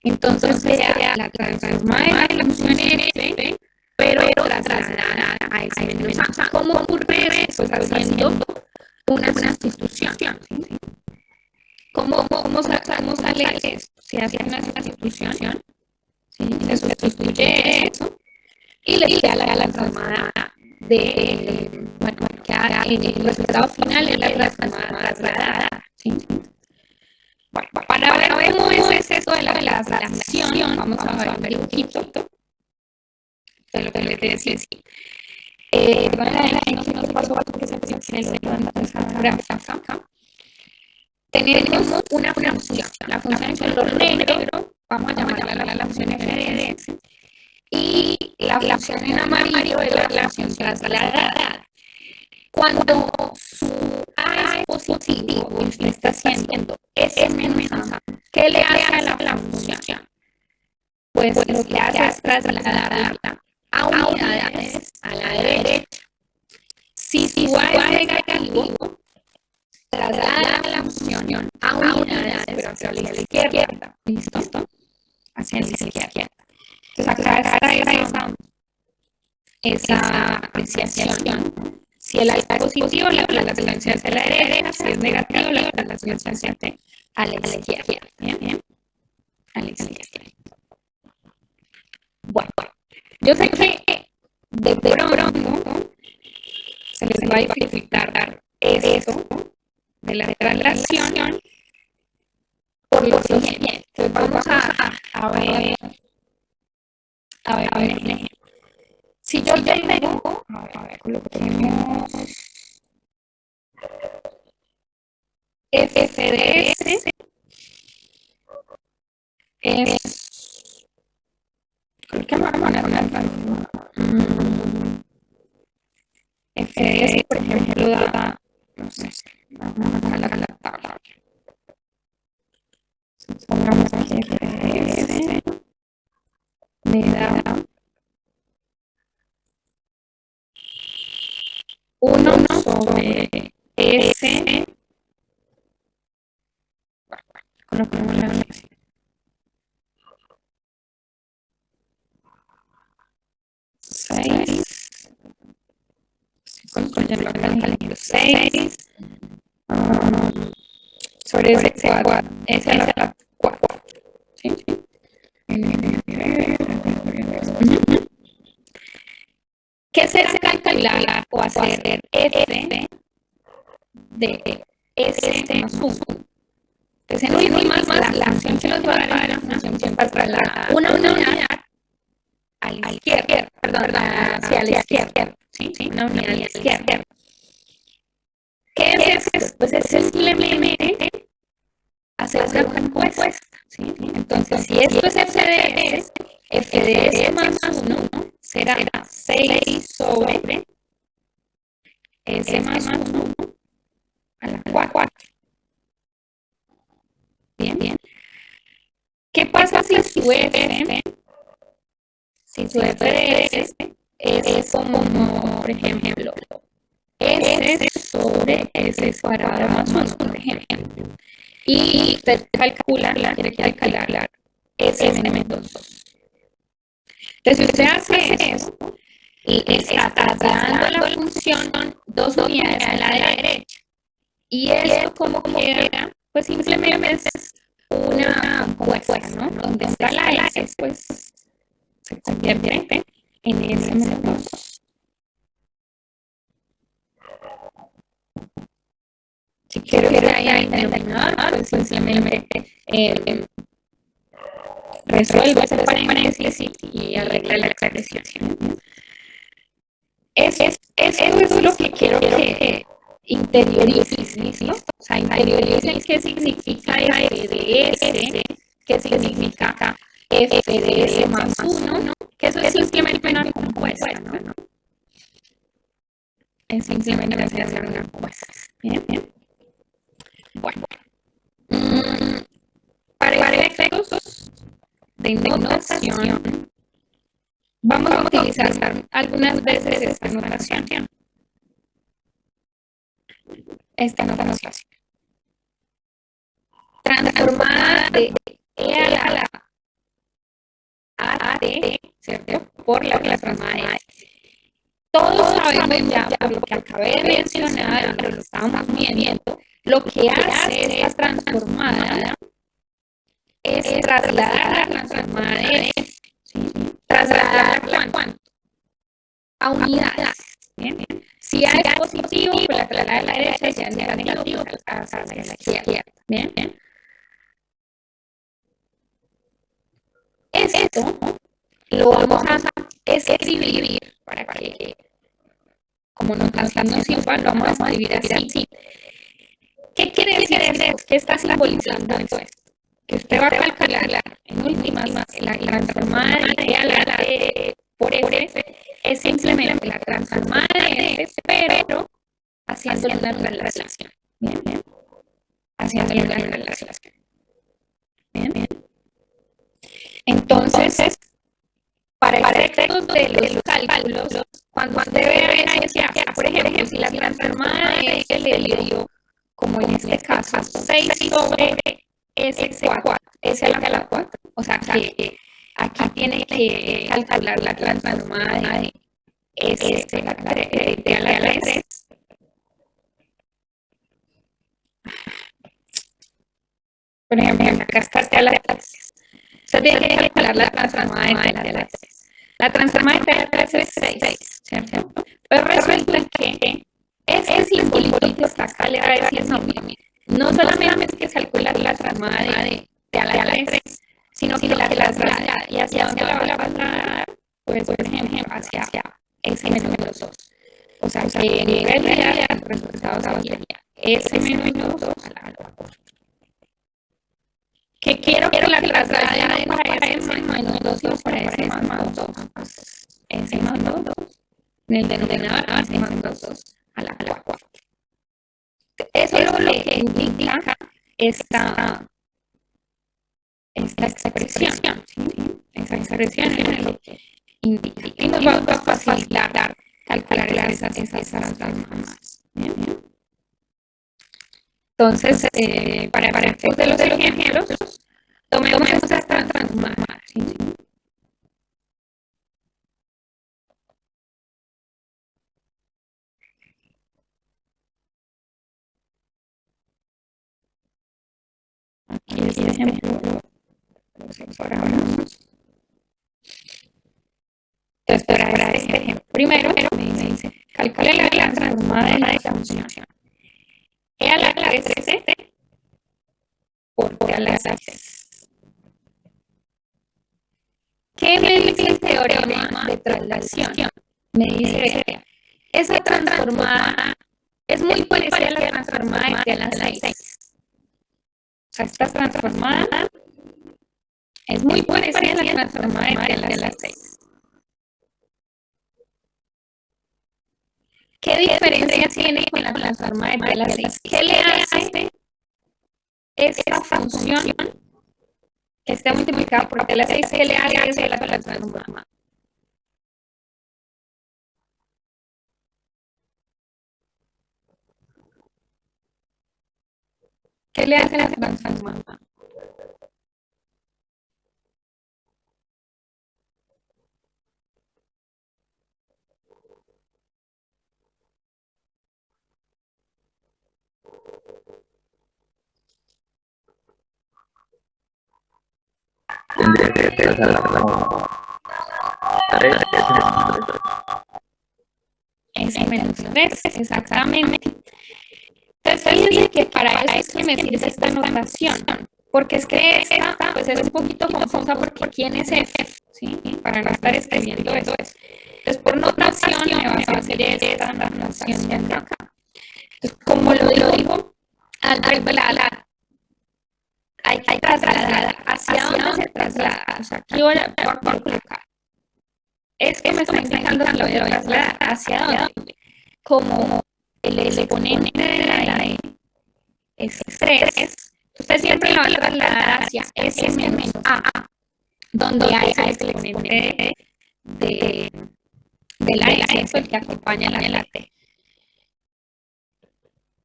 entonces sería la transformada de la función f, pero trasladada a ese menos a. ¿Cómo ocurre eso? Pues haciendo una sustitución. ¿Sí? ¿Cómo sale eso? Se hace una sustitución, ¿sí? Se sustituye eso y le queda la transformada de, queda el resultado final es la transformada trasladada. ¿Sí? Bueno, para ver cómo es eso de la traslación, vamos a ver un poquito de lo que les decía. No se pasó porque se tenemos una función, la función en color negro, vamos a llamarla la función f de s, y la función en amarillo es la función trasladada. Cuando su a es positivo y usted está haciendo s menos a, ¿qué le hace a la función? Pues lo que hace es trasladarla a unidades a la derecha. Si su a es negativo, traslada la función a unidades, pero hacia la izquierda. ¿Listo? Hacia la izquierda. Entonces acá está esa apreciación. Si el a es positivo, la traslación se hace a la derecha. Si es negativo, la traslación se hace a la izquierda. ¿Bien? A la izquierda. Bueno, yo sé que de pronto se les va a dificultar eso de la traslación por lo siguiente. Entonces vamos a ver un ejemplo. Si yo tengo, a ver, coloquemos f de s es, creo que vamos a poner una transformada. F de s, por ejemplo, da, no sé, vamos a la tabla. Supongamos que f de s me da 1 sobre s, colocamos la relación. 6 sobre ese 4, esa es la 4. ¿Sí? ¿Qué será calcular o hacer f de s más 1? Entonces, en últimas, la función que nos va a dar la función siempre trasladar una unidad a la izquierda, perdón, hacia la izquierda, ¿sí? Una unidad a la izquierda. ¿Qué es esto? Pues es simplemente hacer una propuesta, ¿sí? Entonces, si esto es FDS más 1 será 6 sobre S más 1 a la 4. Bien, bien. ¿Qué pasa si su F de S es como, por ejemplo, S sobre S cuadrado más 1, por ejemplo? Y usted quiere calcular S menos 2. Entonces, si usted hace eso y está dando la función 2 unidades a la derecha, y esto como queda, pues simplemente es una compuesta, ¿no? Donde está la S, pues se convierte en S menos 2. Si quiero que haya denominador, pues simplemente resuelvo ese paréntesis y arregla la expresión. Eso es lo que quiero que interiorices, ¿listo? O sea, interioricen qué significa FDS, qué significa FDS más 1, que eso es simplemente una compuesta, ¿no? Es simplemente hacer una compuesta. Bien, bien. Bueno, para efectos de notación, vamos a utilizar algunas veces esta notación. Transformada de E a la A T, ¿cierto? Por la transformada de S. Todos sabemos ya, por lo que acabé de mencionar, pero lo estábamos viendo, lo que hace esta transformada es trasladar la transformada de S, ¿sí? ¿Trasladarla cuánto? A unidades. Bien, bien. Si A es positivo, pues la traslada a la derecha, y si A es negativo, pues hacia la izquierda. Bien, bien. Esto lo vamos a escribir para que, como notación simple, lo vamos a escribir así. ¿Qué quiere decir esto? ¿Qué está simbolizando esto? Que usted va a calcular en últimas la transformada de a la D por F es simplemente la transformada de F, pero haciéndole una relación. Bien, bien. Haciéndole una relación. Bien, bien. Entonces, para efectos de los cálculos, cuando usted ve a por ejemplo, si la transformada de F le dio, como en este caso, 6 sobre S4, S a la 4, o sea que aquí tiene que calcular la transformada de S de a la 3. Por ejemplo, acá está T a la 3. Usted tiene que calcular la transformada de T a la 3. La transformada de T a la 3 es 6, ¿cierto? Pero resulta que ese simbolito que está acá le va a decir, no solamente es que calcular la transformada de T a la 3, sino que la traslada. ¿Y hacia dónde la va a trasladar? Pues, por ejemplo, hacia S menos 2. O sea, que en nivel real el resultado sería S menos 2 a la 4. Que quiero que la traslade para S menos 2 o para S más 2. S más 2. En el denominador, S más 2 a la 4. Eso es lo que indica esta expresión. ¿Sí? Esa expresión es lo que indica. Y nos va a facilitar calcular esas transformadas. Bien, bien. Entonces, para efectos de los ejemplos, tomemos estas transformadas. ¿Sí? Aquí este ejemplo lo separamos. Entonces, para este ejemplo, primero me dice, calcule la transformada de la función E a la 3 por T a la 6. ¿Qué me dice el teorema de traslación? Me dice, esa transformada es muy parecida a la transformada de la 6. O sea, esta transformada es muy parecida a la transformada de la 6. ¿Qué diferencia tiene con la transformada de la 6? ¿Qué le hace esta función que está multiplicada por la 6? ¿Qué le hace a la transformada? ¿Qué le hace a la transformada? Tendría que pasarla como 3. S menos 3, exactamente. Entonces, fíjense que para eso es que me sirve esta notación, porque es que esta pues es un poquito confusa porque ¿quién es F? ¿Sí? Para no estar escribiendo eso. Entonces, por notación me va a hacer esta notación de acá. Entonces, como lo digo, al trasladar, hay que trasladar hacia dónde se traslada. O sea, aquí voy a colocar. Es que me está indicando que lo voy a trasladar hacia dónde. Como el exponente de la E es 3, usted siempre lo va a trasladar hacia S menos A, donde hay el exponente de la S, el que acompaña la T.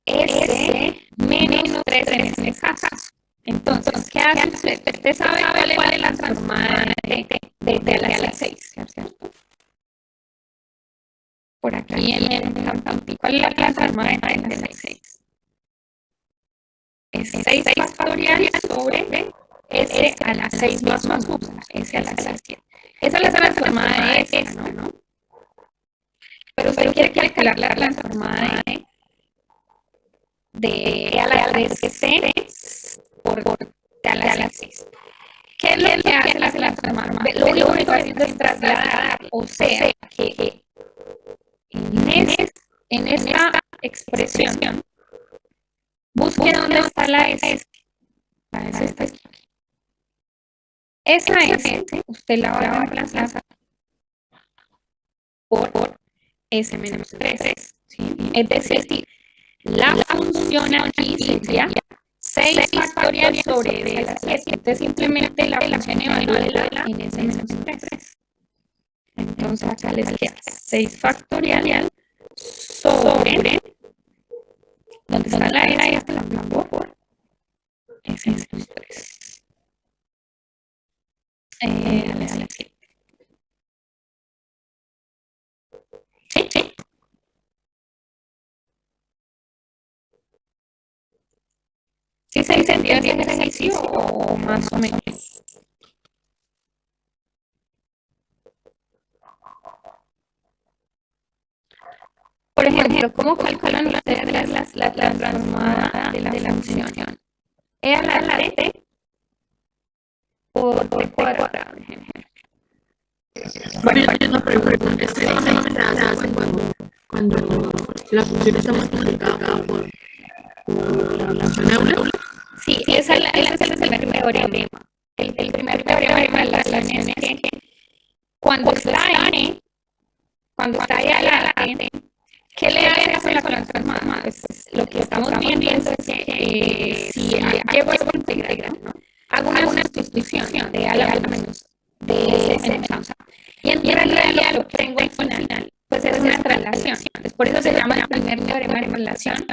S menos 3 en este caso. Entonces, ¿qué hace usted? Usted sabe cuál es la transformada de la 6, ¿cierto? Por aquí ¿cuál es la transformada de la 6? Es 6 factorial sobre S a la 6 más 1, S a la 7. Esa es la transformada de esta, ¿no? Pero usted quiere calcular la transformada de E a la 3 por T a la 6. ¿Qué es lo que hace la transformada? Lo único que hace es trasladar, o sea, que en esta expresión busque dónde está la S. La S está aquí. Esa S usted la va a reemplazar por S menos 3. ¿Sí? Es decir, la función aquí sería 6 factorial sobre S a la 7. Entonces simplemente la función evaluada en S menos 3. Entonces acá les queda 6 factorial sobre, donde está la S, hasta la por S menos 3. A la 7. Sí. ¿Sí se entendió ese ejercicio o más o menos? Por ejemplo, ¿cómo calculan ustedes la transformada de la función? E a la T por T cuadrado, por ejemplo. Bueno, yo tengo una pregunta. Este examen se hace cuando la función está multiplicada por la función Euler. Sí, ese es el primer teorema. El primer teorema de relación es que cuando está E a la T, ¿qué le hace a la transformada? Pues lo que estamos viendo es que si llevo esta integral, ¿no? Hago una sustitución de A a la menos de S menos A. Y en realidad lo que tengo al final, pues es una traslación. Entonces, por eso se llama el primer teorema de relación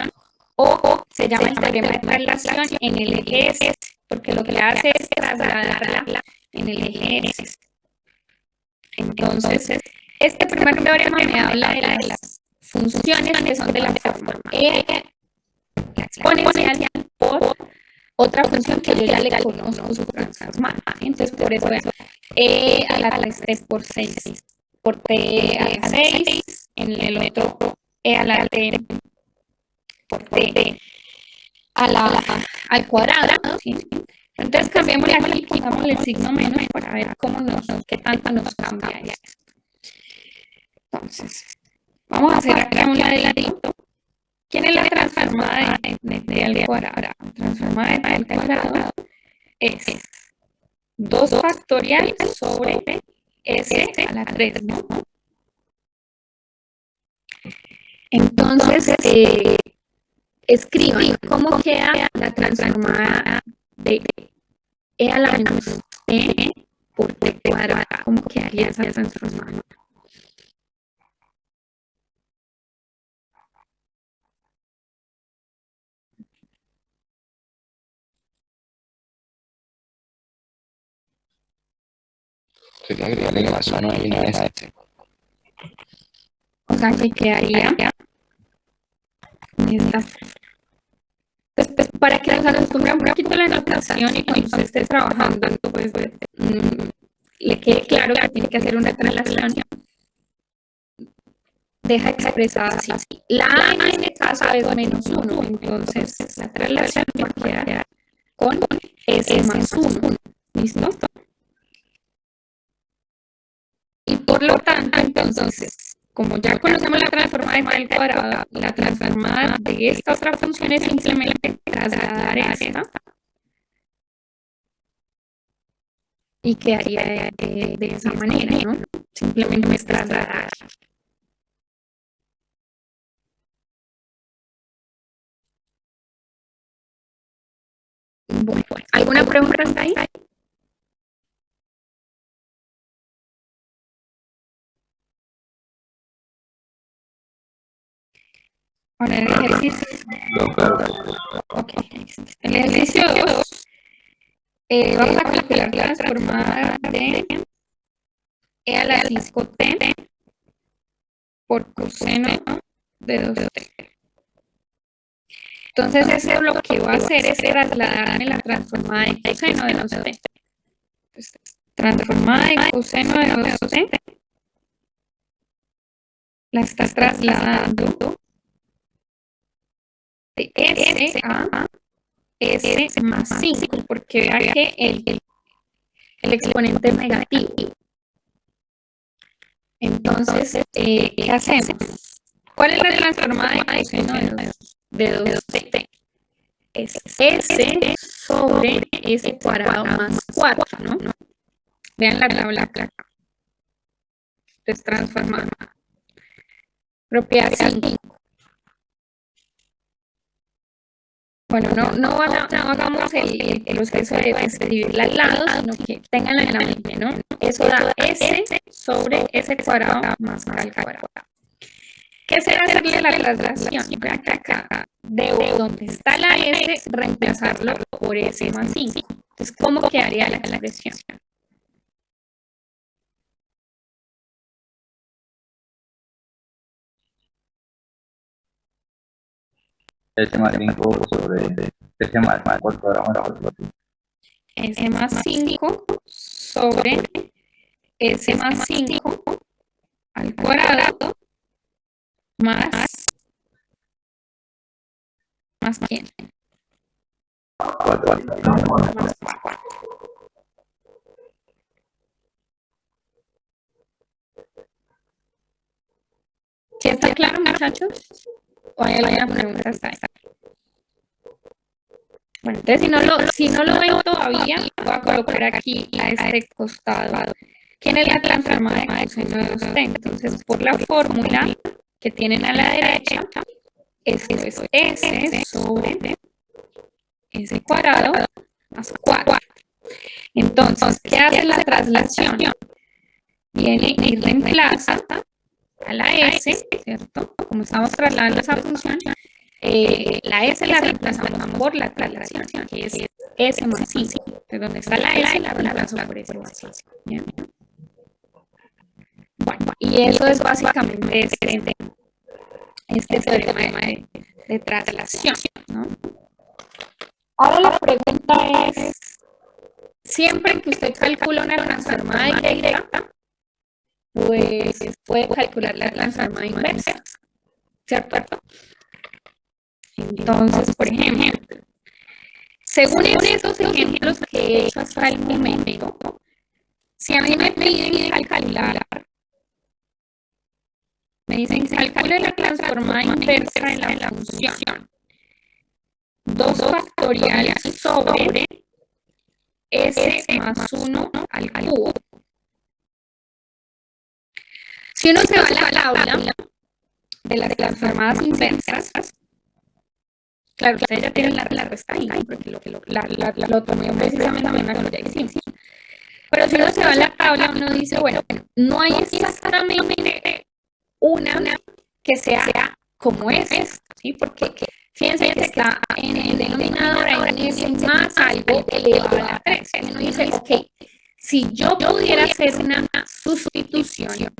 o se llama el teorema de traslación en el eje S, porque lo que hace es trasladarla en el eje S. Entonces, este primer teorema me habla de las funciones que son de la forma E exponencial por otra función que yo ya le conozco su transformada. Entonces, por eso E a la 3 por 6 por T a la 6, en el otro E a la T por T al cuadrado. ¿Sí? Entonces, cambiémosle aquí, pongámosle el signo menos para ver qué tanto nos cambia ya. Entonces, vamos a hacer acá un ladito. ¿Quién es transformada de t al cuadrado. La transformada de t al cuadrado es 2 factorial sobre s a la 3, ¿no? Entonces, escriban cómo queda la transformada de e a la menos t por t cuadrada. ¿Cómo quedaría esa transformada? Sería agregarle más 1 y una vez. O sea, que quedaría estas. Pues, para que nos acostumbremos un poquito a la notación y cuando usted esté trabajando, pues le quede claro que tiene que hacer una traslación. Deja expresada así. La A en este caso es menos 1, entonces la traslación va a quedar con S más 1. ¿Listo? Y por lo tanto, entonces, como ya conocemos la transformada de t al cuadrado, la transformada de esta otra función es simplemente trasladar esta y quedaría de esa manera, ¿no? Simplemente es trasladar. Bueno, ¿alguna pregunta hasta ahí? Ahora el ejercicio. Ok. El ejercicio 2. Vamos a calcular la transformada de e a la 5t por coseno de 2t. Entonces, eso lo que va a hacer es trasladarme la transformada de coseno de 2t. Entonces, transformada de coseno de 2t la está trasladando de S a S más 5, porque vea que el exponente es negativo. Entonces, ¿qué hacemos? ¿Cuál es la transformada de coseno de 2t? Es S sobre S cuadrado más 4, ¿no? Vean la tabla acá. Entonces, transformada. Propiedad 5. Bueno, no hagamos el proceso de escribirla al lado, sino que tengan en la mente, ¿no? Eso da S sobre S cuadrado más K al cuadrado. ¿Qué será hacerle la traslación? Vean que acá, de donde está la S, reemplazarlo por S más 5. Entonces, ¿cómo quedaría la expresión? S más 5 sobre S más 4 S más 5 sobre S más 5 al cuadrado más ¿quién? 4. Más 4. ¿Sí está claro, muchachos? ¿O hay alguna pregunta hasta ahí? Bueno, entonces si no lo ven todavía, voy a colocar aquí a este costado. ¿Quién es la transformada de coseno de 2t? Entonces, por la fórmula que tienen a la derecha, esto es S sobre S cuadrado más 4. Entonces, ¿qué hace la traslación? Viene y reemplaza a la S, ¿cierto? Como estamos trasladando esa función, la S la reemplazamos por la traslación, que es S más 5. De donde está la S, la reemplazo por S más 5. ¿Bien? Bueno, y eso es básicamente este teorema de traslación, ¿no? Ahora la pregunta es, siempre que usted calcula una transformada directa, pues puede calcular la transformada inversa, ¿cierto? Entonces, por ejemplo, según estos ejemplos que he hecho hasta el momento, si a mí me piden calcular, me dicen calcule la transformada inversa de la función 2 factorial sobre S más 1 al cubo. Si uno se va a la tabla de las transformadas inversas, claro, ustedes ya tienen la respuesta ahí, porque lo tomé precisamente de una cosa que hicimos. Pero si uno se va a la tabla, uno dice, bueno, no hay exactamente una que sea como S, ¿sí? Porque fíjense que está en el denominador, hay un S más algo elevado a la 3. Uno dice, ok, si yo pudiera hacer una sustitución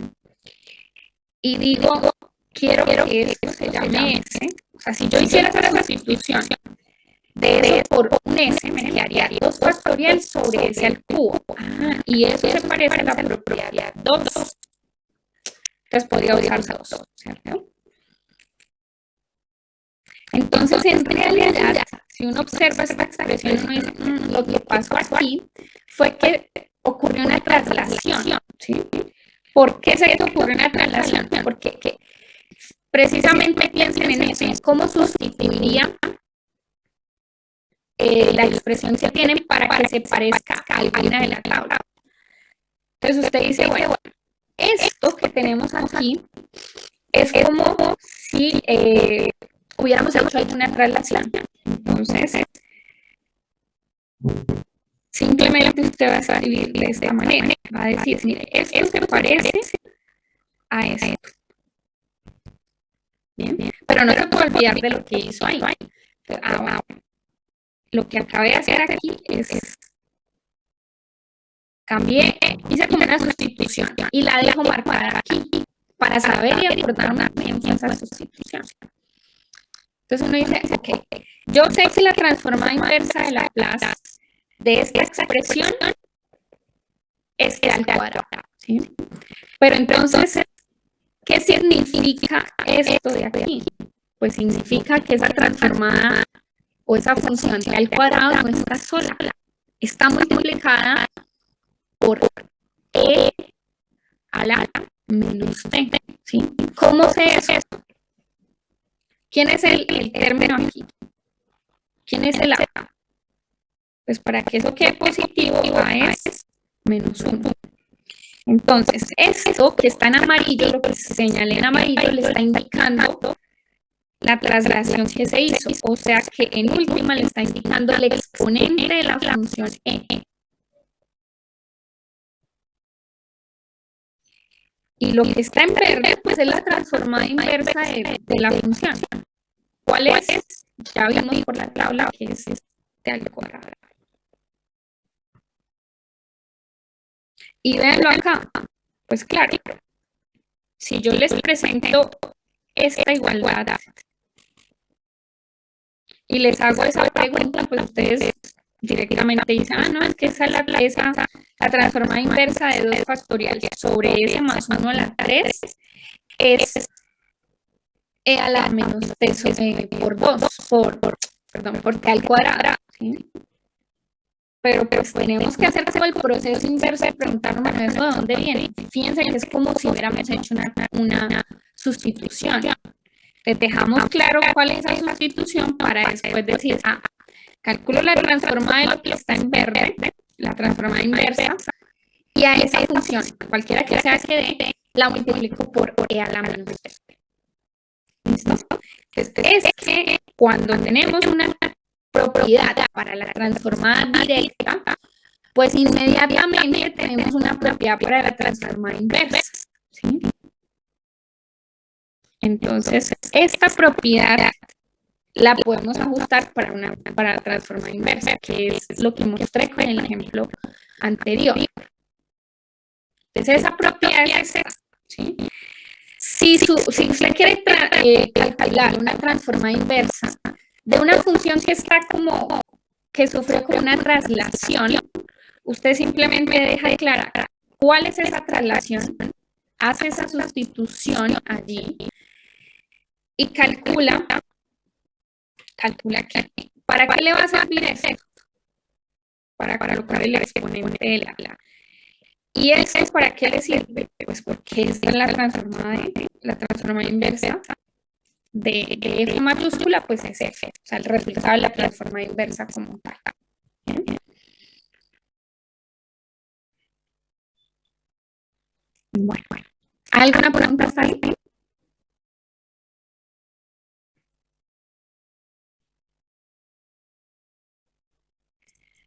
y digo, quiero que esto se llame S, o sea, si yo hiciera esa sustitución de eso por un S, me quedaría 2 factorial sobre S al cubo. Y eso se parece a la propiedad 2. Entonces podría usar 2, ¿cierto? Entonces, en realidad, si uno observa esta expresión, uno dice, lo que pasó aquí fue que ocurrió una traslación, ¿sí? ¿Por qué se ocurrió una traslación? Porque precisamente piensen en eso, cómo sustituiría la expresión que tienen para que se parezca a alguna de la tabla. Entonces usted dice, bueno, esto que tenemos aquí es como si hubiéramos hecho alguna traslación. Entonces, simplemente usted va a escribir de esta manera. Va a decir, mire, esto se parece a esto. Bien, pero no se puede olvidar de lo que hizo ahí. Lo que acabé de hacer aquí es cambié, hice como una sustitución y la dejo marcada aquí para saber y acordar una tiempo esa sustitución. Entonces uno dice, ok, yo sé que la transformada inversa de Laplace de esta expresión es al cuadrado, ¿sí? Pero entonces, ¿qué significa esto de aquí? Pues significa que esa transformada o esa función t al cuadrado no está sola, está multiplicada por e a la menos t, ¿sí? ¿Cómo sé eso? ¿Quién es el término aquí? ¿Quién es el a? Pues para que eso quede positivo, a es menos 1. Entonces, esto que está en amarillo, lo que señalé en amarillo, le está indicando la traslación que se hizo, o sea que en última le está indicando el exponente de la función e. Y lo que está en verde, pues es la transformada inversa de la función. ¿Cuál es? Ya vimos por la tabla que es t al cuadrado. Y véanlo acá, pues claro, si yo les presento esta igualdad y les hago esa pregunta, pues ustedes directamente dicen, no, es que esa es la transformada inversa de 2 factorial sobre S más 1 a la 3 es E a la menos T por 2, por T al cuadrado, ¿sí? Pero pues tenemos que hacer todo el proceso inverso y preguntarnos, ¿eso de dónde viene? Fíjense que es como si hubiéramos hecho una sustitución. Entonces dejamos claro cuál es esa sustitución para después decir, calculo la transformada de lo que está en verde, la transformada inversa, y a esa función, cualquiera que sea que dé, la multiplico por e a la menos t. ¿Listo? Entonces, es que cuando tenemos una propiedad para la transformada directa, pues inmediatamente tenemos una propiedad para la transformada inversa, ¿sí? Entonces, esta propiedad la podemos ajustar para la transformada inversa, que es lo que mostré con el ejemplo anterior. Entonces, esa propiedad es esta, ¿sí? Si usted quiere calcular una transformada inversa de una función que está que sufrió como una traslación, usted simplemente deja de clara cuál es esa traslación, hace esa sustitución allí y calcula aquí. ¿Para qué le va a servir eso? Para colocar el exponente de la. ¿Y eso para qué le sirve? Pues porque esta es la transformada inversa de F mayúscula, pues es F, o sea, el resultado de la transformada inversa como tal. ¿Bien? Bueno, ¿alguna pregunta hasta ahí?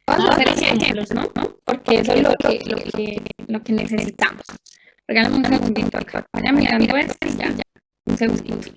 Vamos a hacer ejemplos, ¿no? Porque eso es lo que necesitamos. Regálame un segundito acá. Vaya mirando esto y ya. Un segundito.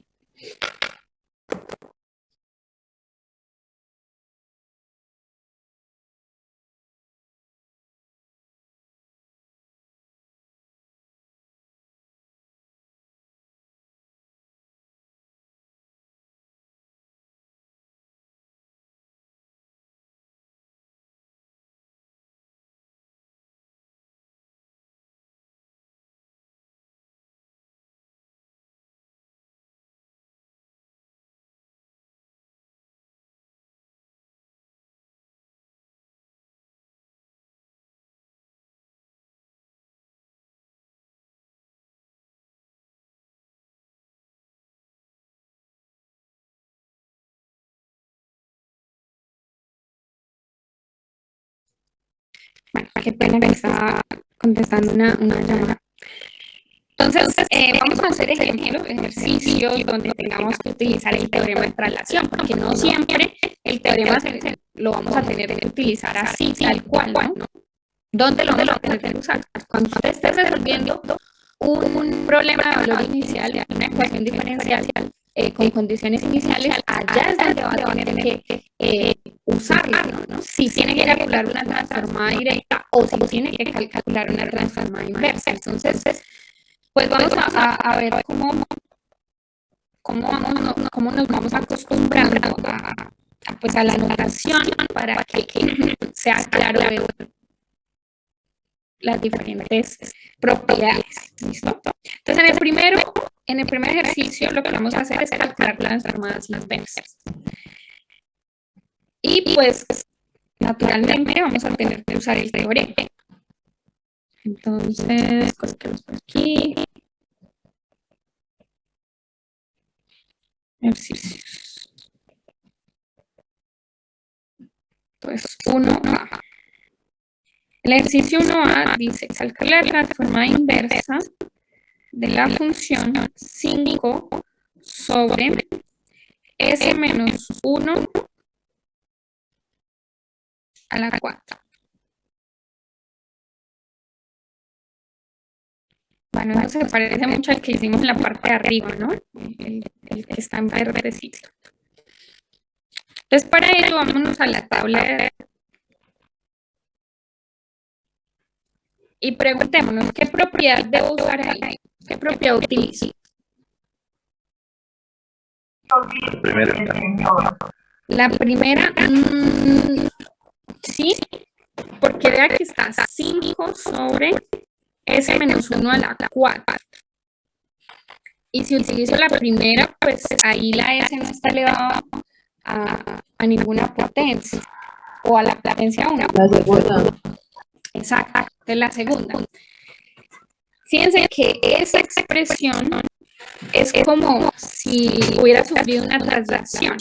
Bueno, qué pena que estaba contestando una llamada. Entonces, vamos a hacer ejercicios donde tengamos que utilizar el teorema de traslación, porque no siempre el teorema lo vamos a tener que utilizar así, tal cual, ¿no? ¿Dónde lo vamos a tener que usar? Cuando usted esté resolviendo un problema de valor inicial, una ecuación diferencial con condiciones iniciales, allá es donde va a tener que usarla, ¿no? Si tiene que calcular una transformada directa o si tiene que calcular una transformada inversa. Entonces, pues vamos a ver cómo nos vamos acostumbrando pues a la notación para que sea claro ver las diferentes propiedades. ¿Listo? Entonces, en el primer ejercicio lo que vamos a hacer es calcular las transformadas inversas. Y pues, naturalmente, vamos a tener que usar el teorema. Entonces, coloquemos por aquí. Ejercicios. Pues 1A. El ejercicio 1A dice calcular la transformada inversa de la función 5 sobre S menos 1 a la 4. Bueno, eso se parece mucho al que hicimos en la parte de arriba, ¿no? El que está en verdecito. Entonces, para ello, vámonos a la tabla y preguntémonos, ¿qué propiedad debo usar ahí? ¿Qué propiedad utilizo? La primera, sí, porque vea que está 5 sobre S menos 1 a la 4. Y si utilizo la primera, pues ahí la S no está elevada a ninguna potencia, o a la potencia 1. La segunda. Exacto, de la segunda. Fíjense que esa expresión es como si hubiera sufrido una traslación.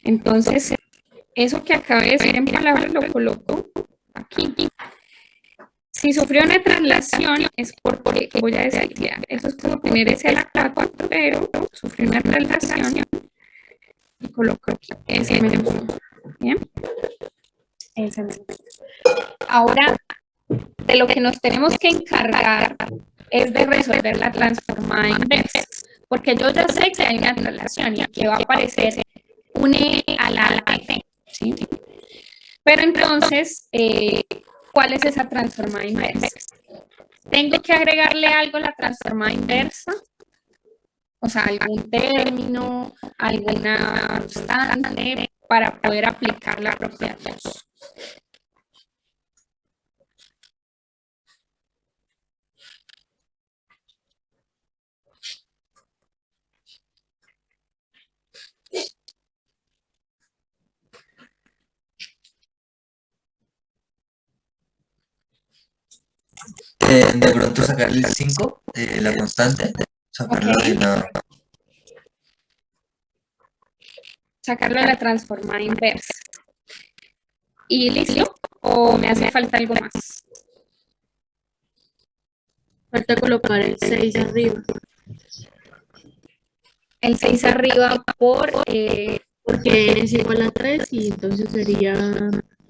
Entonces, eso que acabo de decir en palabras lo coloco aquí. Si sufrió una traslación es porque, voy a decir, eso es como tener S a la 4, pero sufrió una traslación y coloco aquí S menos 1. ¿Bien? S menos 1. Ahora, de lo que nos tenemos que encargar es de resolver la transformada inversa, porque yo ya sé que hay una traslación y que va a aparecer un E a la F, ¿sí? Pero entonces, ¿cuál es esa transformada inversa? ¿Tengo que agregarle algo a la transformada inversa? O sea, algún término, alguna constante para poder aplicar la propiedad 2. De pronto sacarle el 5, la constante, sacarlo de la... sacarlo a la transformada inversa. ¿Y listo? ¿O me hace falta algo más? Falta colocar el 6 arriba. El 6 arriba porque n es igual a 3 y entonces sería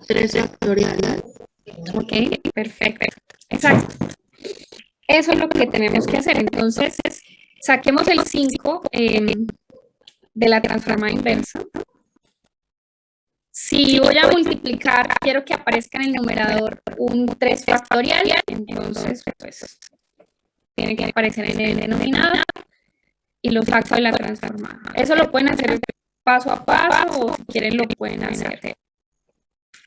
3 factorial. Ok, perfecto. Exacto. Eso es lo que tenemos que hacer. Entonces, saquemos el 5 de la transformada inversa. Si voy a multiplicar, quiero que aparezca en el numerador un 3 factorial, entonces, pues, tiene que aparecer en el denominador y lo saco de la transformada. Eso lo pueden hacer paso a paso o si quieren lo pueden hacer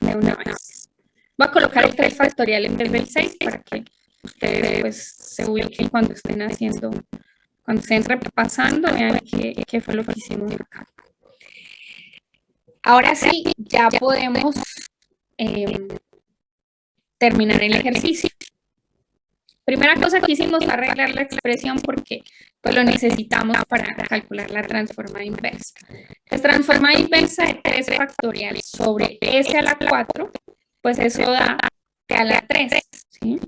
de una vez. Voy a colocar el 3 factorial en vez del 6 para que ustedes pues, se ubiquen cuando estén haciendo, cuando estén repasando, vean qué fue lo que hicimos acá. Ahora sí, ya podemos terminar el ejercicio. Primera cosa que hicimos fue arreglar la expresión porque pues, lo necesitamos para calcular la transformada inversa. La transformada inversa de 3 factorial sobre s a la 4, pues eso da t a la 3, ¿sí?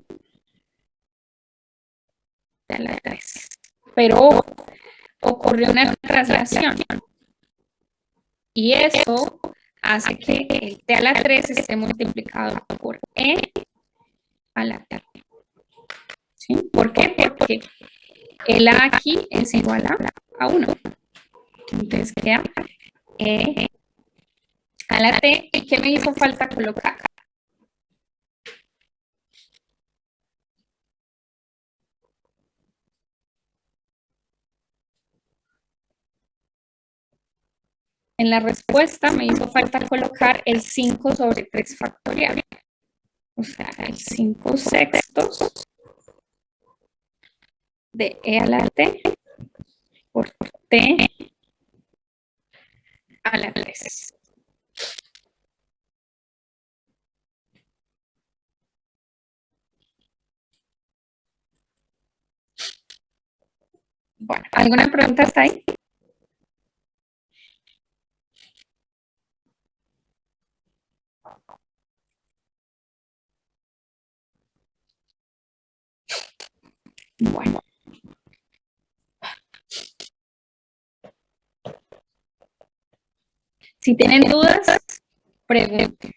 T a la 3. Pero ocurrió una traslación. Y eso hace que el t a la 3 esté multiplicado por e a la 3. ¿Sí? ¿Por qué? Porque el a aquí es igual a 1. Entonces queda e a la t. ¿Y qué me hizo falta colocar? En la respuesta me hizo falta colocar el 5 sobre 3 factorial. O sea, el 5 sextos de e a la t por t a la 3. Bueno, ¿alguna pregunta hasta ahí? Bueno. Si tienen dudas, pregunten.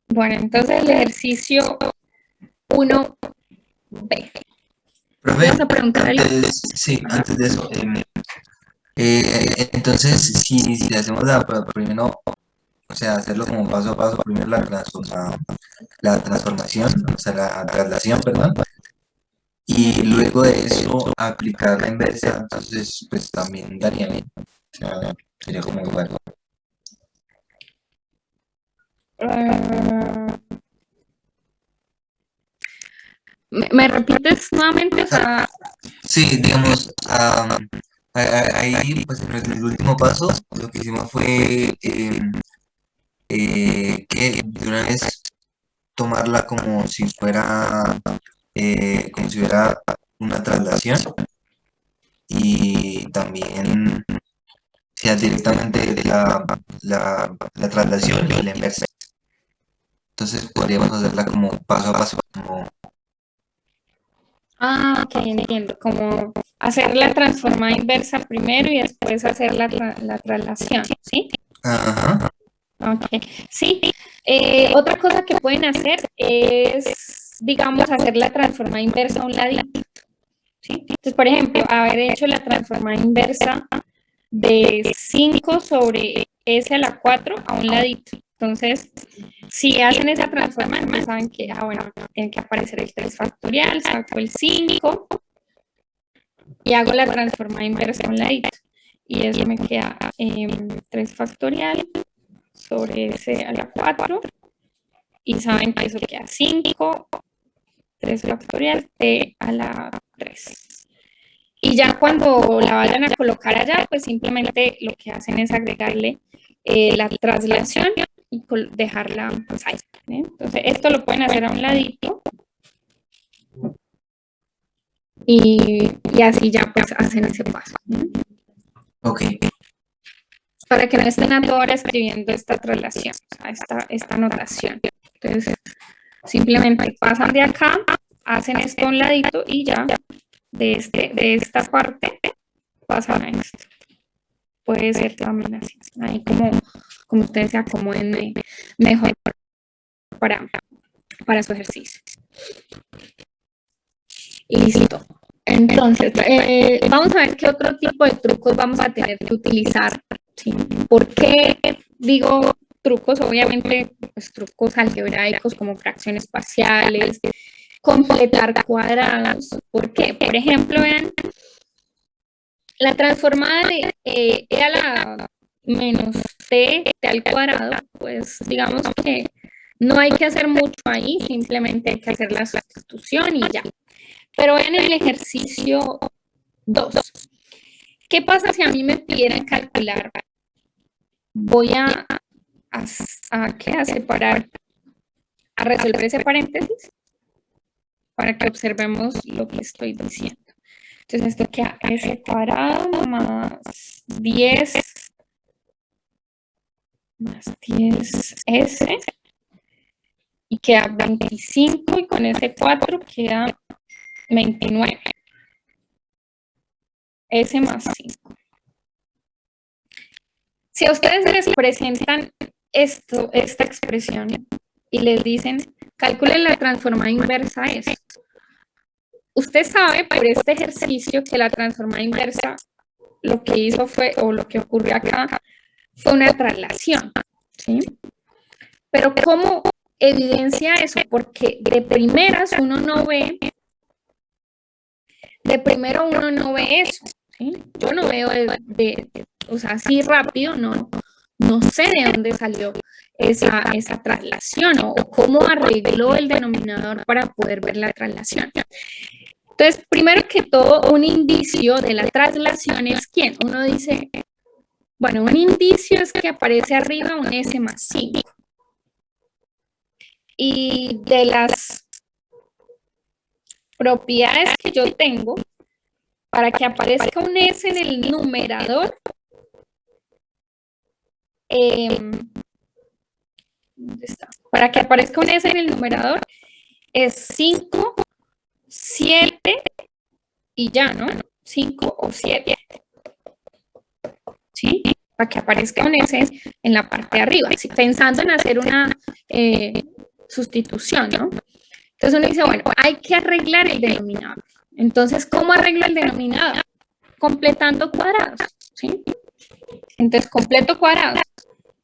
Bueno, entonces el ejercicio 1B. Profe, ¿Vas a preguntar algo? antes de eso, entonces, si hacemos primero, o sea, hacerlo como paso a paso, primero la transformación, o sea, la traslación, perdón, y luego de eso aplicar la inversa, entonces, pues también daría bien, o sea, sería como igual. ¿Me repites nuevamente? O sea, Sí, digamos, ahí, pues en el último paso, lo que hicimos fue que de una vez tomarla como si hubiera una traslación y también sea directamente la traslación y la inversa. Entonces podríamos hacerla como paso a paso, como ok, entiendo. Como hacer la transformada inversa primero y después hacer la traslación, ¿sí? ajá. Ok, sí. Otra cosa que pueden hacer es, digamos, hacer la transformada inversa a un ladito, ¿sí? Entonces, por ejemplo, haber hecho la transformada inversa de 5 sobre s a la 4 a un ladito. Entonces, si hacen esa transformada, pues saben que, bueno, tiene que aparecer el 3 factorial, saco el 5 y hago la transformada inversa a un ladito. Y eso me queda 3 factorial sobre s a la 4 y saben que eso queda 5, 3 factorial, t a la 3. Y ya cuando la vayan a colocar allá, pues simplemente lo que hacen es agregarle la traslación y dejarla pues, ahí. Entonces, esto lo pueden hacer a un ladito. y así ya pues hacen ese paso, ¿no? Ok, Para que no estén a toda hora escribiendo esta traslación, o sea, esta notación. Entonces, simplemente pasan de acá, hacen esto a un ladito y ya de esta parte pasan a esto. Puede ser también así, ahí como ustedes se acomoden mejor para su ejercicio. Listo. Entonces, vamos a ver qué otro tipo de trucos vamos a tener que utilizar, ¿sí? ¿Por qué digo trucos? Obviamente, pues, trucos algebraicos como fracciones parciales, completar cuadrados. ¿Por qué? Por ejemplo, vean, la transformada de e a la menos t al cuadrado, pues digamos que no hay que hacer mucho ahí, simplemente hay que hacer la sustitución y ya. Pero vean el ejercicio 2. ¿Qué pasa si a mí me pidieran calcular? Voy a separar, a resolver ese paréntesis para que observemos lo que estoy diciendo. Entonces esto queda s cuadrado más 10 más 10s y queda 25 y con ese 4 queda 29. S más 5. Si a ustedes les presentan esta expresión y les dicen, calculen la transformada inversa a eso. Usted sabe por este ejercicio que la transformada inversa lo que hizo fue, o lo que ocurrió acá, fue una traslación, ¿sí? Pero ¿cómo evidencia eso? Porque de primeras uno no ve, eso, ¿sí? Yo no veo o sea, así rápido, no sé de dónde salió esa traslación o cómo arregló el denominador para poder ver la traslación. Entonces, primero que todo, un indicio de la traslación es ¿quién? Uno dice, bueno, un indicio es que aparece arriba un S más 5. Y de las propiedades que yo tengo, para que aparezca un S en el numerador, ¿dónde está? Para que aparezca un S en el numerador, es 5, 7 y ya, ¿no? 5 o 7. ¿Sí? Para que aparezca un S en la parte de arriba, ¿sí? Pensando en hacer una sustitución, ¿no? Entonces uno dice, bueno, hay que arreglar el denominador. Entonces, ¿cómo arreglo el denominador? Completando cuadrados, ¿sí? Entonces, completo cuadrados.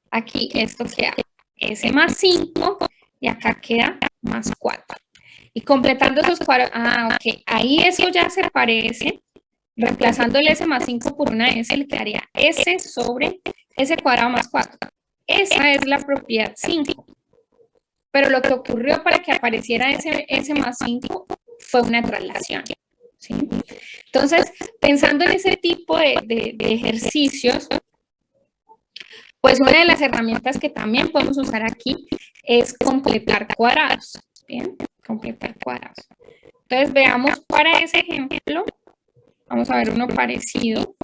Aquí esto queda S más 5 y acá queda más 4. Y completando esos cuadrados, ok, ahí eso ya se parece, reemplazando el S más 5 por una S, le quedaría S sobre S cuadrado más 4. Esa es la propiedad 5. Pero lo que ocurrió para que apareciera ese S más 5 fue una traslación, ¿sí? Entonces, pensando en ese tipo de ejercicios, pues una de las herramientas que también podemos usar aquí es completar cuadrados, ¿bien? Completar cuadrados. Entonces, veamos para ese ejemplo, vamos a ver uno parecido.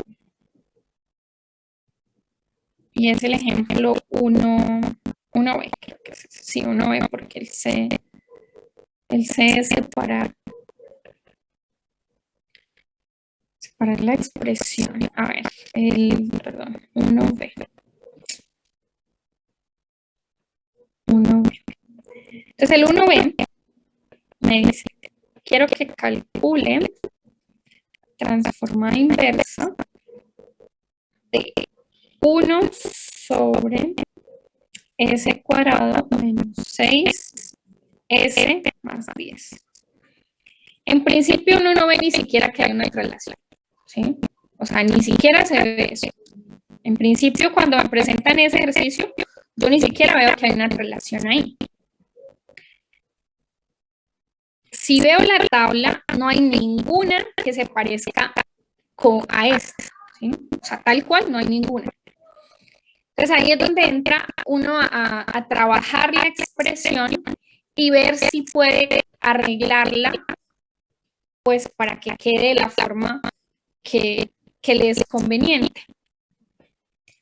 Y es el ejemplo 1B, creo que es, sí, 1B, porque el C es separar la expresión. A ver, perdón, 1B. 1B. Entonces el 1B me dice, quiero que calcule transformada inversa de 1 sobre S cuadrado menos 6S más 10. En principio uno no ve ni siquiera que hay una traslación, ¿sí? O sea, ni siquiera se ve eso. En principio, cuando me presentan ese ejercicio, yo ni siquiera veo que hay una relación ahí. Si veo la tabla, no hay ninguna que se parezca a esta, ¿sí? O sea, tal cual no hay ninguna. Entonces ahí es donde entra uno a trabajar la expresión y ver si puede arreglarla pues para que quede de la forma que le es conveniente.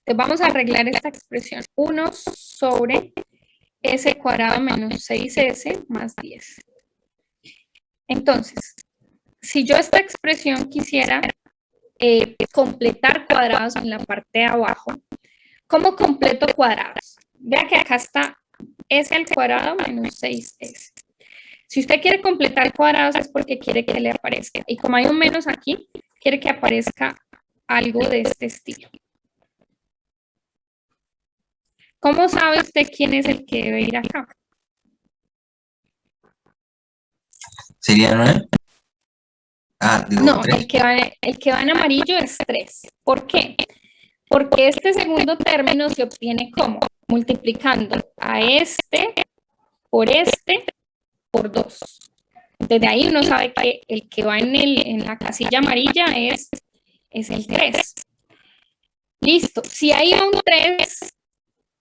Entonces vamos a arreglar esta expresión. 1 sobre s cuadrado menos 6s más 10. Entonces, si yo esta expresión quisiera completar cuadrados en la parte de abajo, ¿cómo completo cuadrados? Vea que acá está s al cuadrado menos 6s. Si usted quiere completar cuadrados es porque quiere que le aparezca. Y como hay un menos aquí, quiere que aparezca algo de este estilo. ¿Cómo sabe usted quién es el que debe ir acá? ¿Sería 9? Ah, digo, No, 3. el que va en amarillo es 3. ¿Por qué? Porque este segundo término se obtiene ¿cómo? Multiplicando a este por 2. Desde ahí uno sabe que el que va en la casilla amarilla es el 3. Listo. Si hay un 3,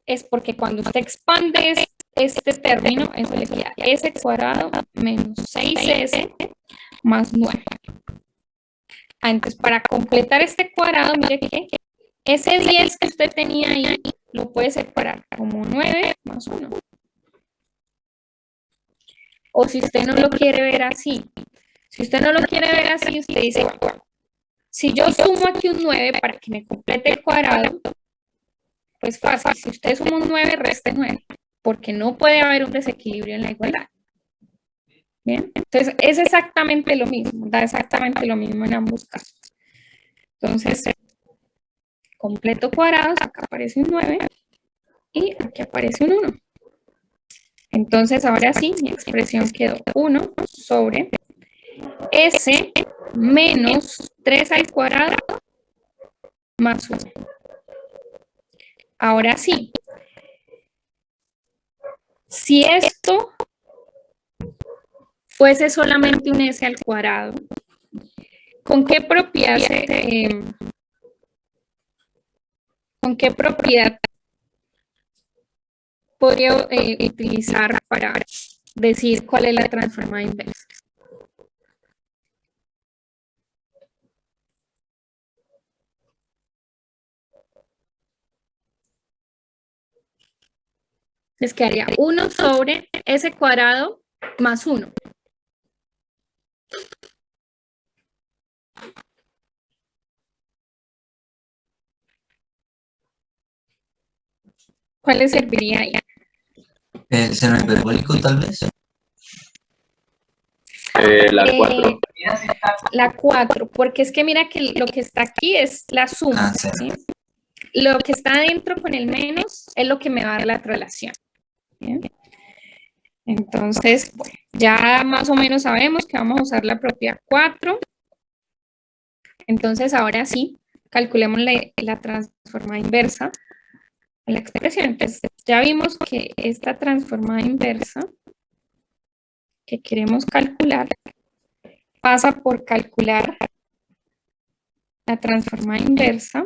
es porque cuando usted expande este término, eso le queda s cuadrado menos 6s más 9. Entonces, para completar este cuadrado, mire que ese 10 que usted tenía ahí, lo puede separar como 9 más 1. O si usted no lo quiere ver así. Si usted no lo quiere ver así, usted dice, bueno, si yo sumo aquí un 9 para que me complete el cuadrado, pues fácil. Si usted suma un 9, reste 9. Porque no puede haber un desequilibrio en la igualdad. Bien, entonces es exactamente lo mismo, da exactamente lo mismo en ambos casos. Entonces, completo cuadrados, acá aparece un 9 y aquí aparece un 1. Entonces, ahora sí, mi expresión quedó 1 sobre s menos 3 al cuadrado más 1. Ahora sí, si esto fuese solamente un s al cuadrado, ¿con qué propiedad podría utilizar para decir cuál es la transformada inversa? Les quedaría 1 sobre s cuadrado más 1. ¿Cuál le serviría ahí? El seno hiperbólico, tal vez. La 4. La 4, porque es que mira que lo que está aquí es la suma. Ah, seno. ¿Sí? Lo que está adentro con el menos es lo que me va a dar la relación. ¿Bien? Entonces, bueno, ya más o menos sabemos que vamos a usar la propiedad 4. Entonces, ahora sí, calculemos la transformada inversa a la expresión. Entonces, ya vimos que esta transformada inversa que queremos calcular pasa por calcular la transformada inversa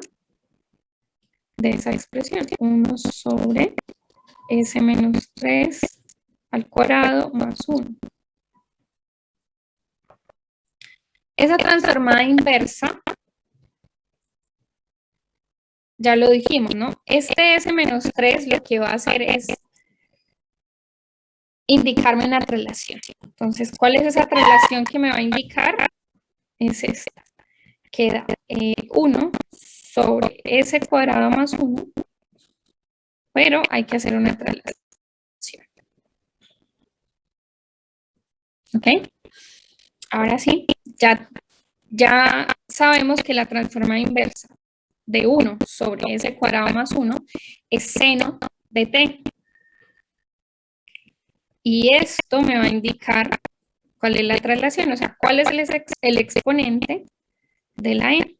de esa expresión. 1 sobre s menos 3 al cuadrado más 1. Esa transformada inversa, ya lo dijimos, ¿no? Este s menos 3 lo que va a hacer es indicarme una relación. Entonces, ¿cuál es esa relación que me va a indicar? Es esta. Queda 1 sobre s cuadrado más 1, pero hay que hacer una traslación. ¿Ok? Ahora sí, ya sabemos que la transformada inversa de 1 sobre s cuadrado más 1 es seno de t. Y esto me va a indicar cuál es la traslación, o sea, cuál es el exponente de la n.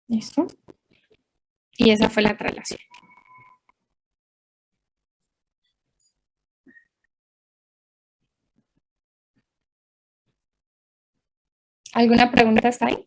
¿Listo? Y esa fue la traslación. ¿Alguna pregunta hasta ahí?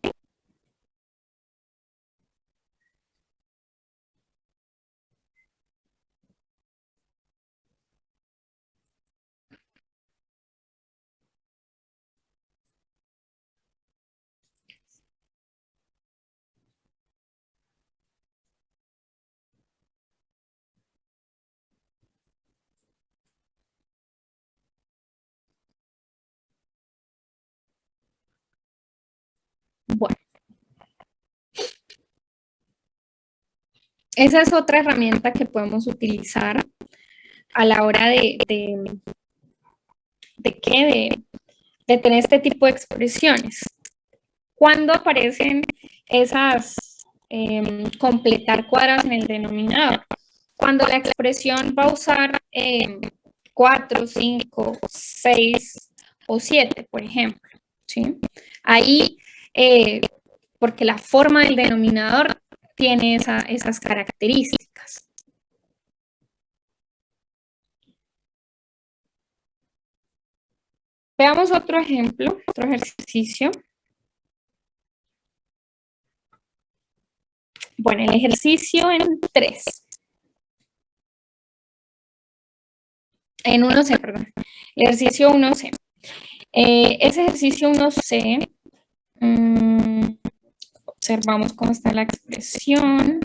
esa es otra herramienta que podemos utilizar a la hora de tener este tipo de expresiones. ¿Cuándo aparecen esas completar cuadrados en el denominador? Cuando la expresión va a usar 4, 5, 6 o 7, por ejemplo, ¿sí? Ahí, porque la forma del denominador tiene esas características. Veamos otro ejemplo, otro ejercicio. Bueno, el ejercicio en 3. En 1C, perdón. Ejercicio 1C. Ese ejercicio 1C, observamos cómo está la expresión.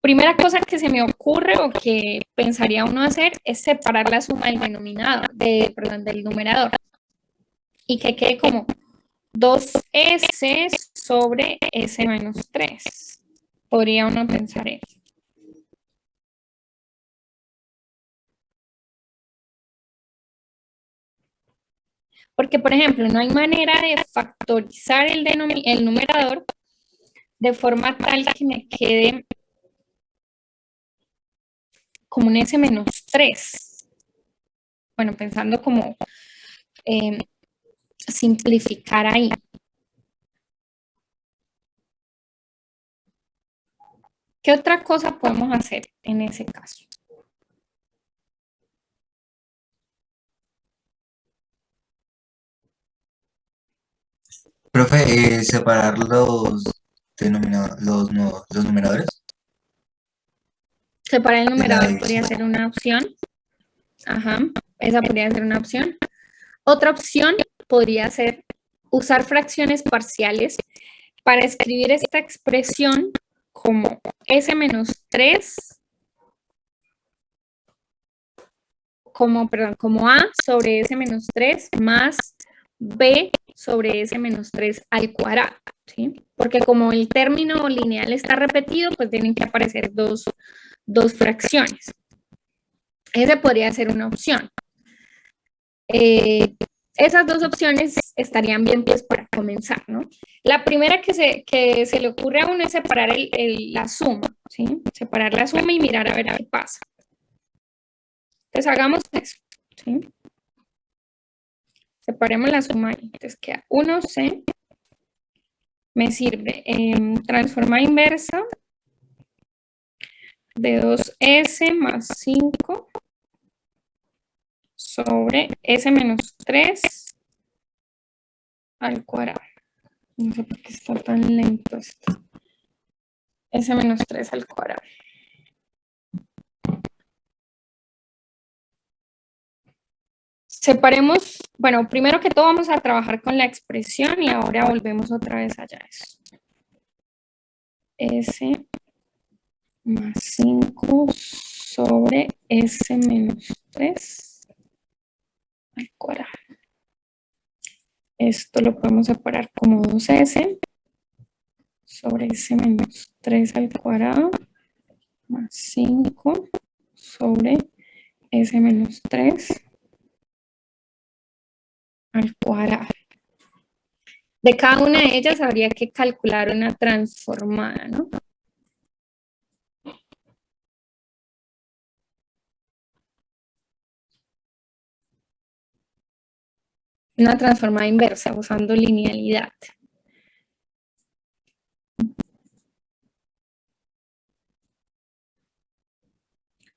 Primera cosa que se me ocurre o que pensaría uno hacer es separar la suma del denominador, del numerador. Y que quede como 2S sobre S menos 3. Podría uno pensar eso. Porque, por ejemplo, no hay manera de factorizar el numerador de forma tal que me quede como un S menos 3. Bueno, pensando como simplificar ahí. ¿Qué otra cosa podemos hacer en ese caso? Profe, separar los numeradores. Separar el numerador Ahí, podría sí. ser una opción. Ajá, esa podría ser una opción. Otra opción podría ser usar fracciones parciales para escribir esta expresión como S menos 3, como A sobre S menos 3 más B sobre S menos 3 al cuadrado, ¿sí? Porque como el término lineal está repetido, pues tienen que aparecer dos fracciones. Esa podría ser una opción. Esas dos opciones estarían bien pues para comenzar, ¿no? La primera que se le ocurre a uno es separar la suma, ¿sí? Separar la suma y mirar a ver qué pasa. Entonces hagamos eso, ¿sí? Separemos la suma ahí. Entonces queda 1C, me sirve transformar inversa de 2S más 5 sobre S menos 3 al cuadrado. No sé por qué está tan lento esto. S menos 3 al cuadrado. Separemos, bueno, primero que todo vamos a trabajar con la expresión y ahora volvemos otra vez allá. S más 5 sobre S menos 3 al cuadrado. Esto lo podemos separar como 2S sobre S menos 3 al cuadrado más 5 sobre S menos 3 al cuadrado. De cada una de ellas habría que calcular una transformada, ¿no? Una transformada inversa usando linealidad.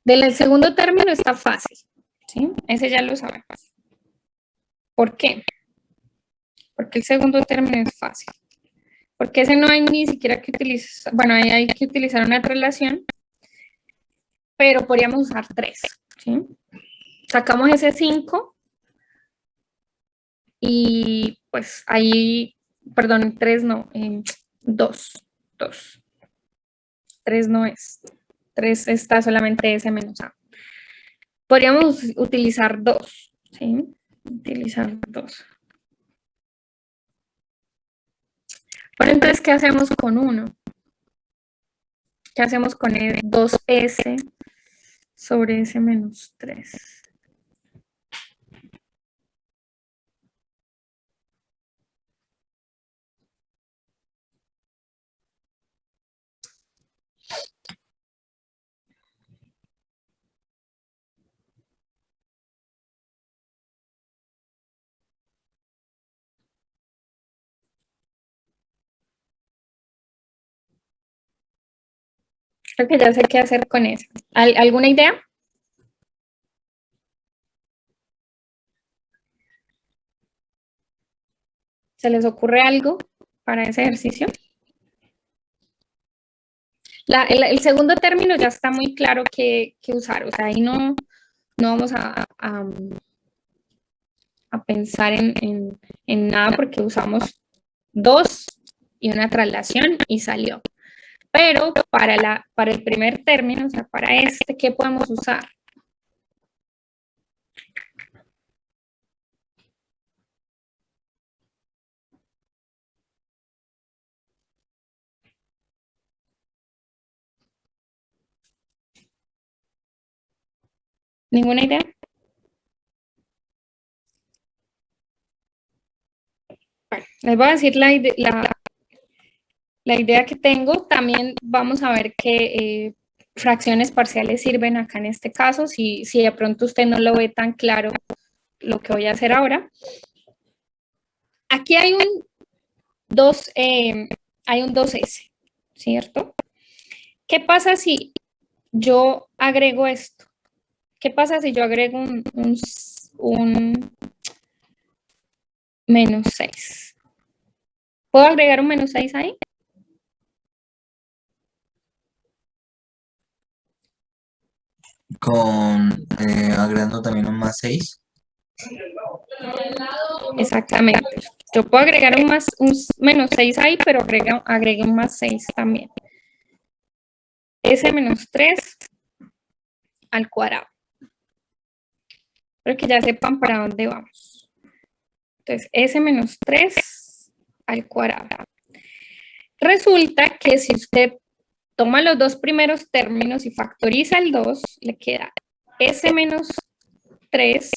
Del segundo término está fácil, ¿sí? Ese ya lo sabemos. ¿Por qué? Porque el segundo término es fácil. Porque ese no hay ni siquiera que utilizar, bueno, ahí hay que utilizar una relación, pero podríamos usar 3, ¿sí? Sacamos ese 5 y pues ahí, perdón, 3 no, 2. 3 no es. 3 está solamente S menos A. Podríamos utilizar 2, ¿sí? Utilizar 2. Pero entonces, ¿qué hacemos con 1? ¿Qué hacemos con 2S sobre S menos 3? Creo que ya sé qué hacer con eso. ¿Alguna idea? ¿Se les ocurre algo para ese ejercicio? El segundo término ya está muy claro que usar, o sea, ahí no vamos a pensar en nada porque usamos 2 y una traslación y salió. Pero para el primer término, o sea, para este, ¿qué podemos usar? ¿Ninguna idea? Bueno, les voy a decir la idea que tengo. También vamos a ver que fracciones parciales sirven acá en este caso, si de pronto usted no lo ve tan claro lo que voy a hacer ahora. Aquí hay un 2S, ¿cierto? ¿Qué pasa si yo agrego esto? ¿Qué pasa si yo agrego un menos 6? ¿Puedo agregar un menos 6 ahí? Agregando también un más 6. Exactamente. Yo puedo agregar un menos 6 ahí, pero agregue un más 6 también. S menos 3 al cuadrado. Para que ya sepan para dónde vamos. Entonces, S menos 3 al cuadrado. Resulta que si usted toma los dos primeros términos y factoriza el 2, le queda S menos 3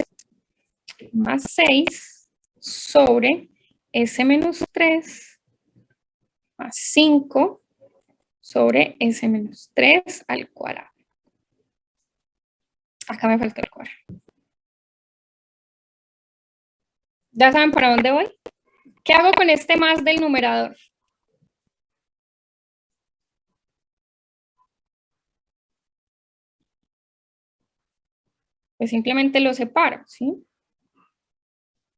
más 6 sobre S menos 3 más 5 sobre S menos 3 al cuadrado. Acá me faltó el cuadrado. ¿Ya saben para dónde voy? ¿Qué hago con este más del numerador? Pues simplemente lo separo, ¿sí?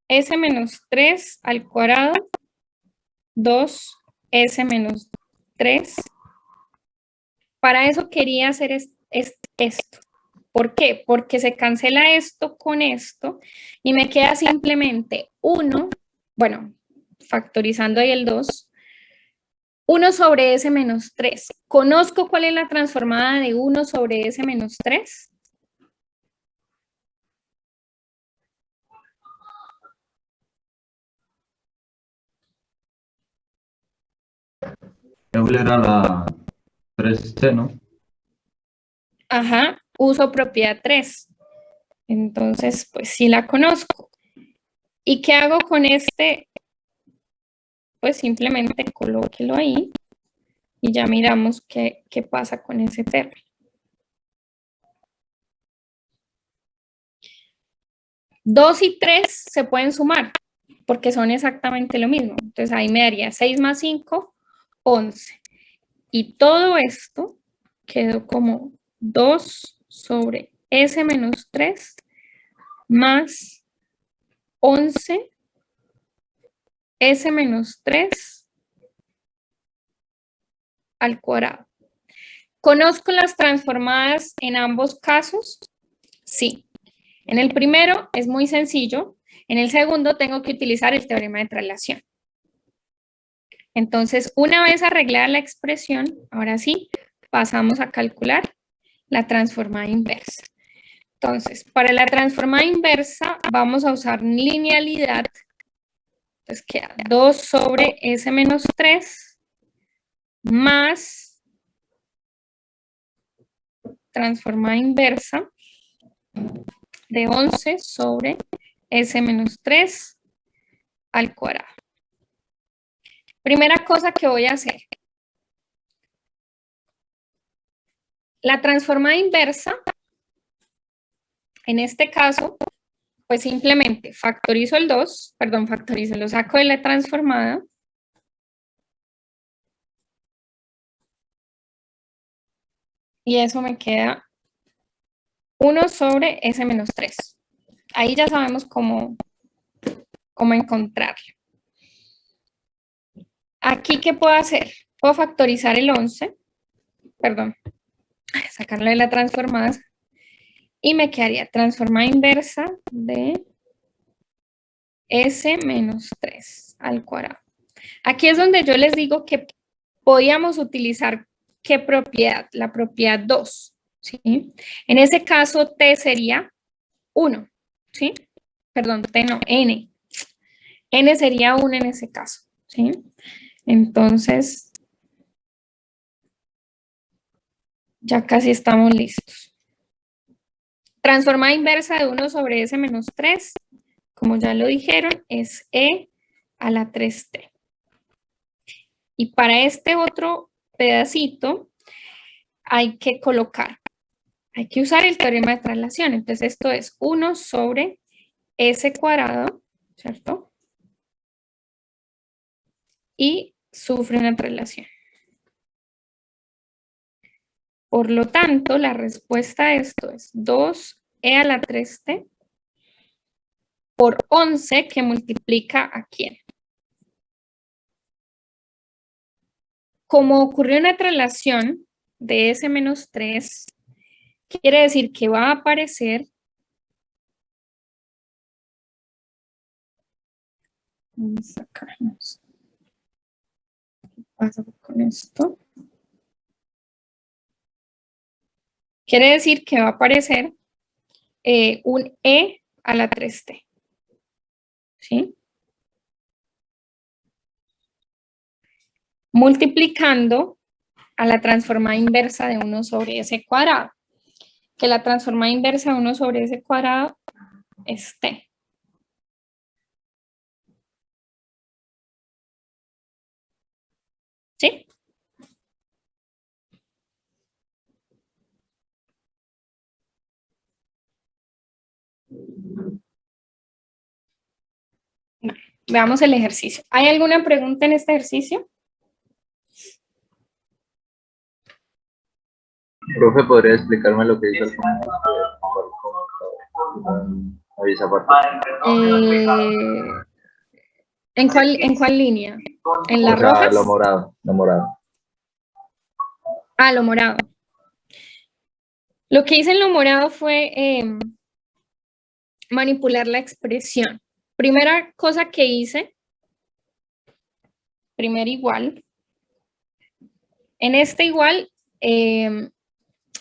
S menos 3 al cuadrado, 2S menos 3. Para eso quería hacer esto. ¿Por qué? Porque se cancela esto con esto y me queda simplemente 1, bueno, factorizando ahí el 2, 1 sobre S menos 3. ¿Conozco cuál es la transformada de 1 sobre S menos 3? Euler era la 3C, ¿no? Ajá, uso propiedad 3. Entonces, pues sí la conozco. ¿Y qué hago con este? Pues simplemente colóquelo ahí y ya miramos qué pasa con ese término. Dos y 3 se pueden sumar porque son exactamente lo mismo. Entonces ahí me daría 6 más 5, 11. Y todo esto quedó como 2 sobre S menos 3 más 11 S menos 3 al cuadrado. ¿Conozco las transformadas en ambos casos? Sí. En el primero es muy sencillo. En el segundo tengo que utilizar el teorema de traslación. Entonces, una vez arreglada la expresión, ahora sí, pasamos a calcular la transformada inversa. Entonces, para la transformada inversa vamos a usar linealidad. Entonces queda 2 sobre S menos 3 más transformada inversa de 11 sobre S menos 3 al cuadrado. Primera cosa que voy a hacer. La transformada inversa, en este caso, pues simplemente factorizo el 2, perdón, factorizo, lo saco de la transformada. Y eso me queda 1 sobre S menos 3. Ahí ya sabemos cómo encontrarlo. Aquí, ¿qué puedo hacer? Puedo factorizar el 11, perdón, sacarlo de la transformada, y me quedaría transformada inversa de S menos 3 al cuadrado. Aquí es donde yo les digo que podíamos utilizar ¿qué propiedad? La propiedad 2, ¿sí? En ese caso, T sería 1, ¿sí? Perdón, T no, N. N sería 1 en ese caso, ¿sí? Entonces, ya casi estamos listos. Transformada inversa de 1 sobre S menos 3, como ya lo dijeron, es E a la 3T. Y para este otro pedacito hay que colocar, hay que usar el teorema de traslación. Entonces esto es 1 sobre S cuadrado, ¿cierto? Y sufre una traslación. Por lo tanto, la respuesta a esto es 2e a la 3t por 11 que multiplica a quién. Como ocurrió una traslación de S menos 3, quiere decir que va a aparecer, vamos a sacarnos, ¿qué pasa con esto? Quiere decir que va a aparecer un E a la 3T, ¿sí? Multiplicando a la transformada inversa de 1 sobre S cuadrado, que la transformada inversa de 1 sobre S cuadrado es T. ¿Sí? No. Veamos el ejercicio. ¿Hay alguna pregunta en este ejercicio? Profe, ¿podría explicarme lo que dice el esa parte? ¿En cuál línea? ¿En las rojas? Lo morado, lo morado. Ah, lo morado. Lo que hice en lo morado fue manipular la expresión. Primera cosa que hice, primer igual. En este igual,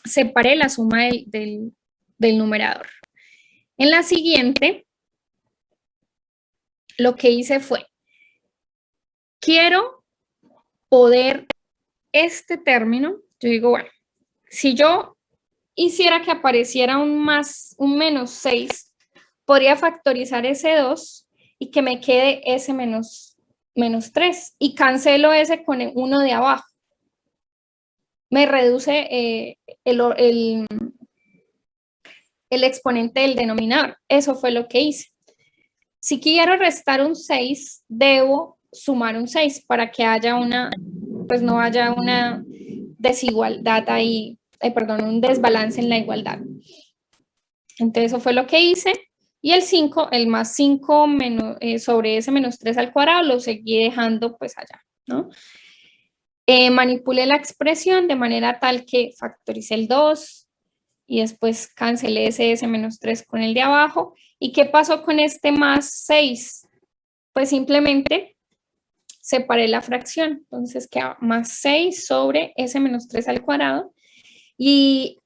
separé la suma del numerador. En la siguiente, lo que hice fue, quiero poder este término, yo digo, bueno, si yo hiciera que apareciera un menos 6, podría factorizar ese 2 y que me quede ese menos 3 y cancelo ese con el 1 de abajo. Me reduce el exponente del denominador. Eso fue lo que hice. Si quiero restar un 6, debo sumar un 6 para que haya pues no haya una desigualdad ahí, perdón, un desbalance en la igualdad. Entonces eso fue lo que hice. Y el 5, el más 5 sobre ese menos 3 al cuadrado, lo seguí dejando pues allá, ¿no? Manipulé la expresión de manera tal que factoricé el 2 y después cancelé ese menos 3 con el de abajo. ¿Y qué pasó con este más 6? Pues simplemente separé la fracción. Entonces queda más 6 sobre ese menos 3 al cuadrado. Y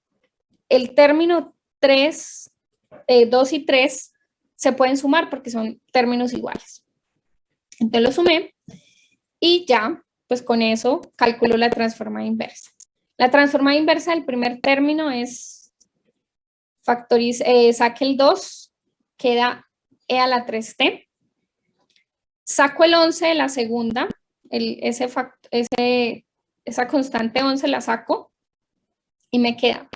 el término 3, 2 y 3 se pueden sumar porque son términos iguales. Entonces lo sumé y ya, pues con eso calculo la transformada inversa. La transformada inversa del primer término es saque el 2, queda e a la 3t. Saco el 11 de la segunda, esa constante 11 la saco y me queda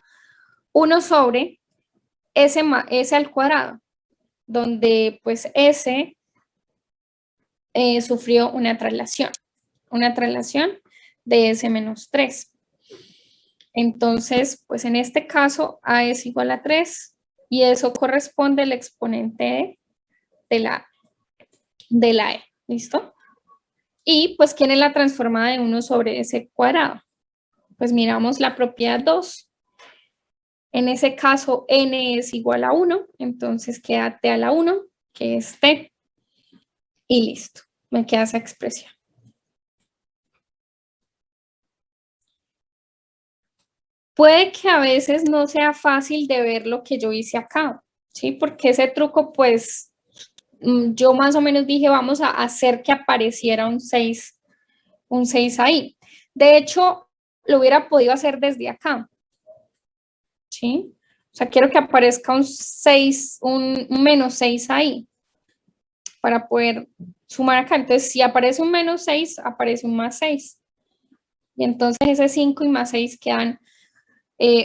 1 sobre s al cuadrado, donde pues s sufrió una traslación de s menos 3. Entonces, pues en este caso a es igual a 3 y eso corresponde al exponente de la e, ¿listo? Y pues, ¿quién es la transformada de 1 sobre s cuadrado? Pues miramos la propiedad 2. En ese caso, n es igual a 1, entonces queda t a la 1, que es t, y listo, me queda esa expresión. Puede que a veces no sea fácil de ver lo que yo hice acá, ¿sí? Porque ese truco, pues, yo más o menos dije, vamos a hacer que apareciera un 6 ahí. De hecho, lo hubiera podido hacer desde acá, ¿sí? O sea, quiero que aparezca un 6, un menos 6 ahí, para poder sumar acá. Entonces, si aparece un menos 6, aparece un más 6. Y entonces ese 5 y más 6 quedan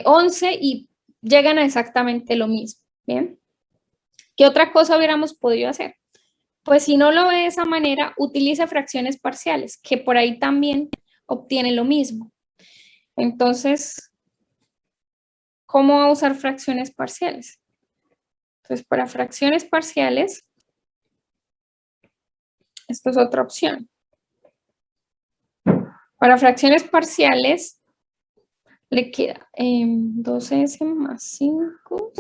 11 y llegan a exactamente lo mismo, ¿bien? ¿Qué otra cosa hubiéramos podido hacer? Pues si no lo ve de esa manera, utilice fracciones parciales, que por ahí también obtiene lo mismo. Entonces, ¿cómo va a usar fracciones parciales? Entonces, para fracciones parciales, esto es otra opción. Para fracciones parciales, le queda 2s más 5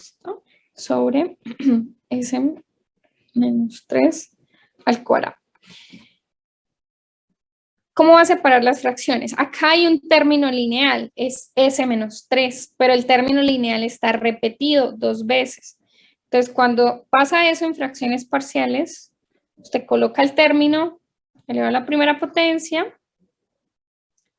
sobre s menos 3 al cuadrado. ¿Cómo va a separar las fracciones? Acá hay un término lineal, es s menos 3, pero el término lineal está repetido 2 veces. Entonces, cuando pasa eso en fracciones parciales, usted coloca el término, eleva a la primera potencia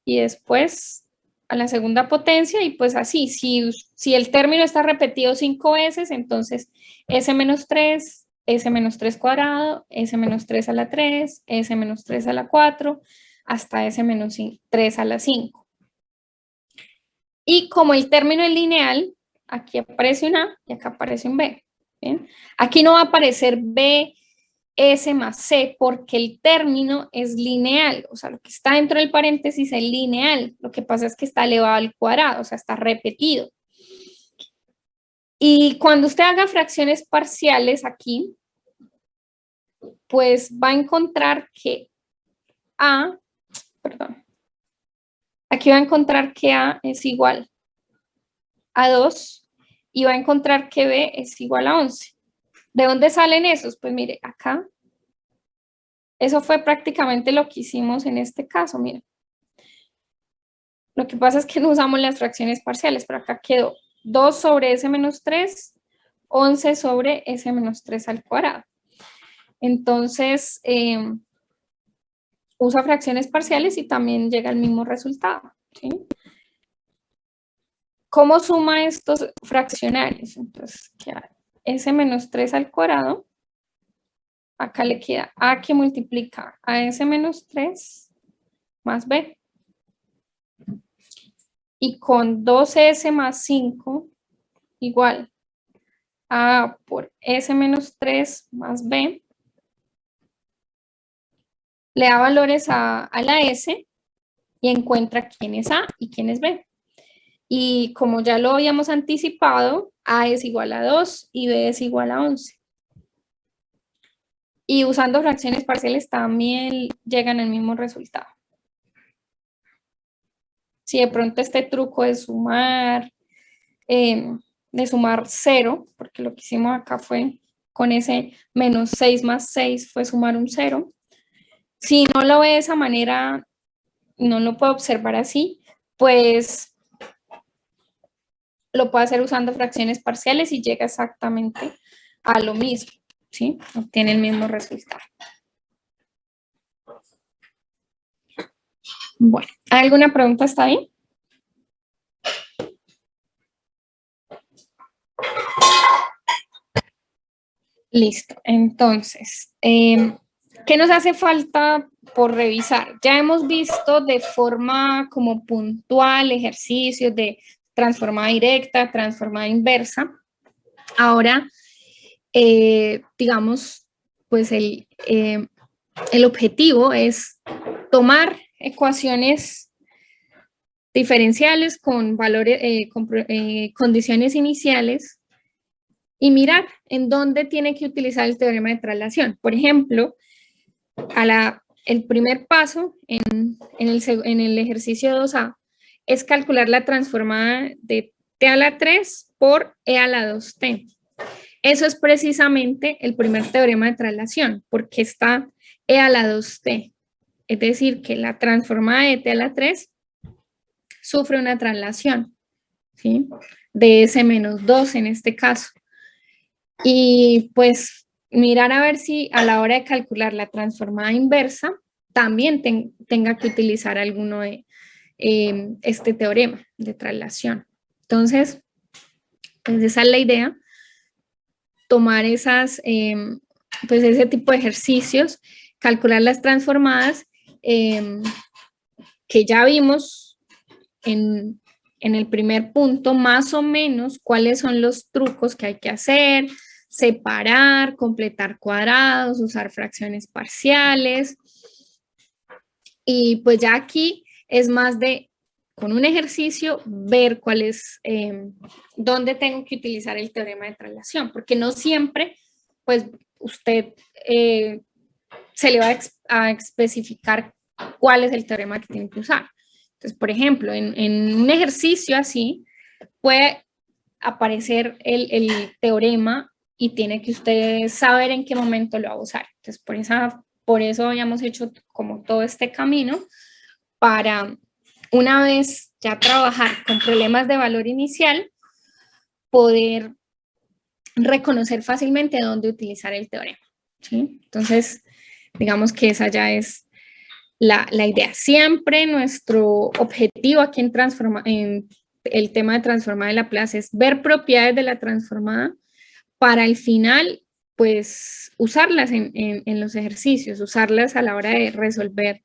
y después a la segunda potencia y pues así, si el término está repetido 5 veces, entonces s menos 3, s menos 3 cuadrado, s menos 3 a la 3, s menos 3 a la 4, hasta s menos 3 a la 5. Y como el término es lineal, aquí aparece un A y acá aparece un B. ¿Bien? Aquí no va a aparecer B, S más C porque el término es lineal, o sea, lo que está dentro del paréntesis es lineal, lo que pasa es que está elevado al cuadrado, o sea, está repetido. Y cuando usted haga fracciones parciales aquí, pues va a encontrar que aquí va a encontrar que A es igual a 2 y va a encontrar que B es igual a 11. ¿De dónde salen esos? Pues mire, acá. Eso fue prácticamente lo que hicimos en este caso, mire. Lo que pasa es que no usamos las fracciones parciales, pero acá quedó 2 sobre s menos 3, 11 sobre s menos 3 al cuadrado. Entonces, usa fracciones parciales y también llega al mismo resultado, ¿sí? ¿Cómo suma estos fraccionarios? Entonces, queda s menos 3 al cuadrado. Acá le queda a que multiplica a s menos 3 más b. Y con 2s más 5 igual a A por s menos 3 más b. Le da valores a la s y encuentra quién es A y quién es B. Y como ya lo habíamos anticipado, A es igual a 2 y B es igual a 11. Y usando fracciones parciales también llegan al mismo resultado. Si de pronto este truco de sumar 0, porque lo que hicimos acá fue con ese menos 6 más 6 fue sumar un 0. Si no lo ve de esa manera, no lo puede observar así, pues lo puede hacer usando fracciones parciales y llega exactamente a lo mismo, ¿sí? Obtiene el mismo resultado. Bueno, ¿alguna pregunta hasta ahí? Listo. Entonces, ¿qué nos hace falta por revisar? Ya hemos visto de forma como puntual ejercicios de transformada directa, transformada inversa. Ahora, digamos, pues el objetivo es tomar ecuaciones diferenciales con valores, condiciones iniciales y mirar en dónde tiene que utilizar el teorema de traslación. Por ejemplo, el primer paso en el ejercicio 2A es calcular la transformada de t a la 3 por e a la 2t. Eso es precisamente el primer teorema de traslación, porque está e a la 2t. Es decir, que la transformada de t a la 3 sufre una traslación, ¿sí? De s menos 2 en este caso. Y pues mirar a ver si a la hora de calcular la transformada inversa también tenga que utilizar alguno de este teorema de traslación. Entonces, pues esa es la idea, tomar pues ese tipo de ejercicios, calcular las transformadas que ya vimos en el primer punto, más o menos cuáles son los trucos que hay que hacer, separar, completar cuadrados, usar fracciones parciales. Y pues ya aquí es más de, con un ejercicio, ver cuál es, dónde tengo que utilizar el teorema de traslación, porque no siempre, pues, usted se le va a especificar cuál es el teorema que tiene que usar. Entonces, por ejemplo, en un ejercicio así, puede aparecer el teorema y tiene que usted saber en qué momento lo va a usar. Entonces, por eso habíamos hecho como todo este camino para, una vez ya trabajar con problemas de valor inicial, poder reconocer fácilmente dónde utilizar el teorema, ¿sí? Entonces, digamos que esa ya es la idea. Siempre nuestro objetivo aquí en el tema de transformada de Laplace es ver propiedades de la transformada para al final, pues, usarlas en los ejercicios, usarlas a la hora de resolver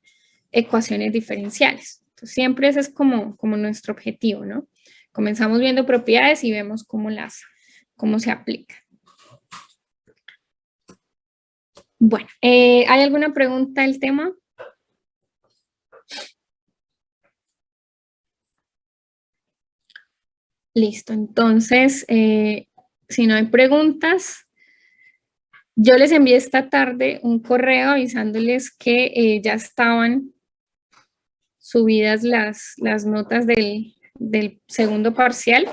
ecuaciones diferenciales. Entonces, siempre ese es como nuestro objetivo, ¿no? Comenzamos viendo propiedades y vemos cómo se aplican. Bueno, ¿hay alguna pregunta del tema? Listo, entonces, si no hay preguntas, yo les envié esta tarde un correo avisándoles que ya estaban subidas las notas del segundo parcial.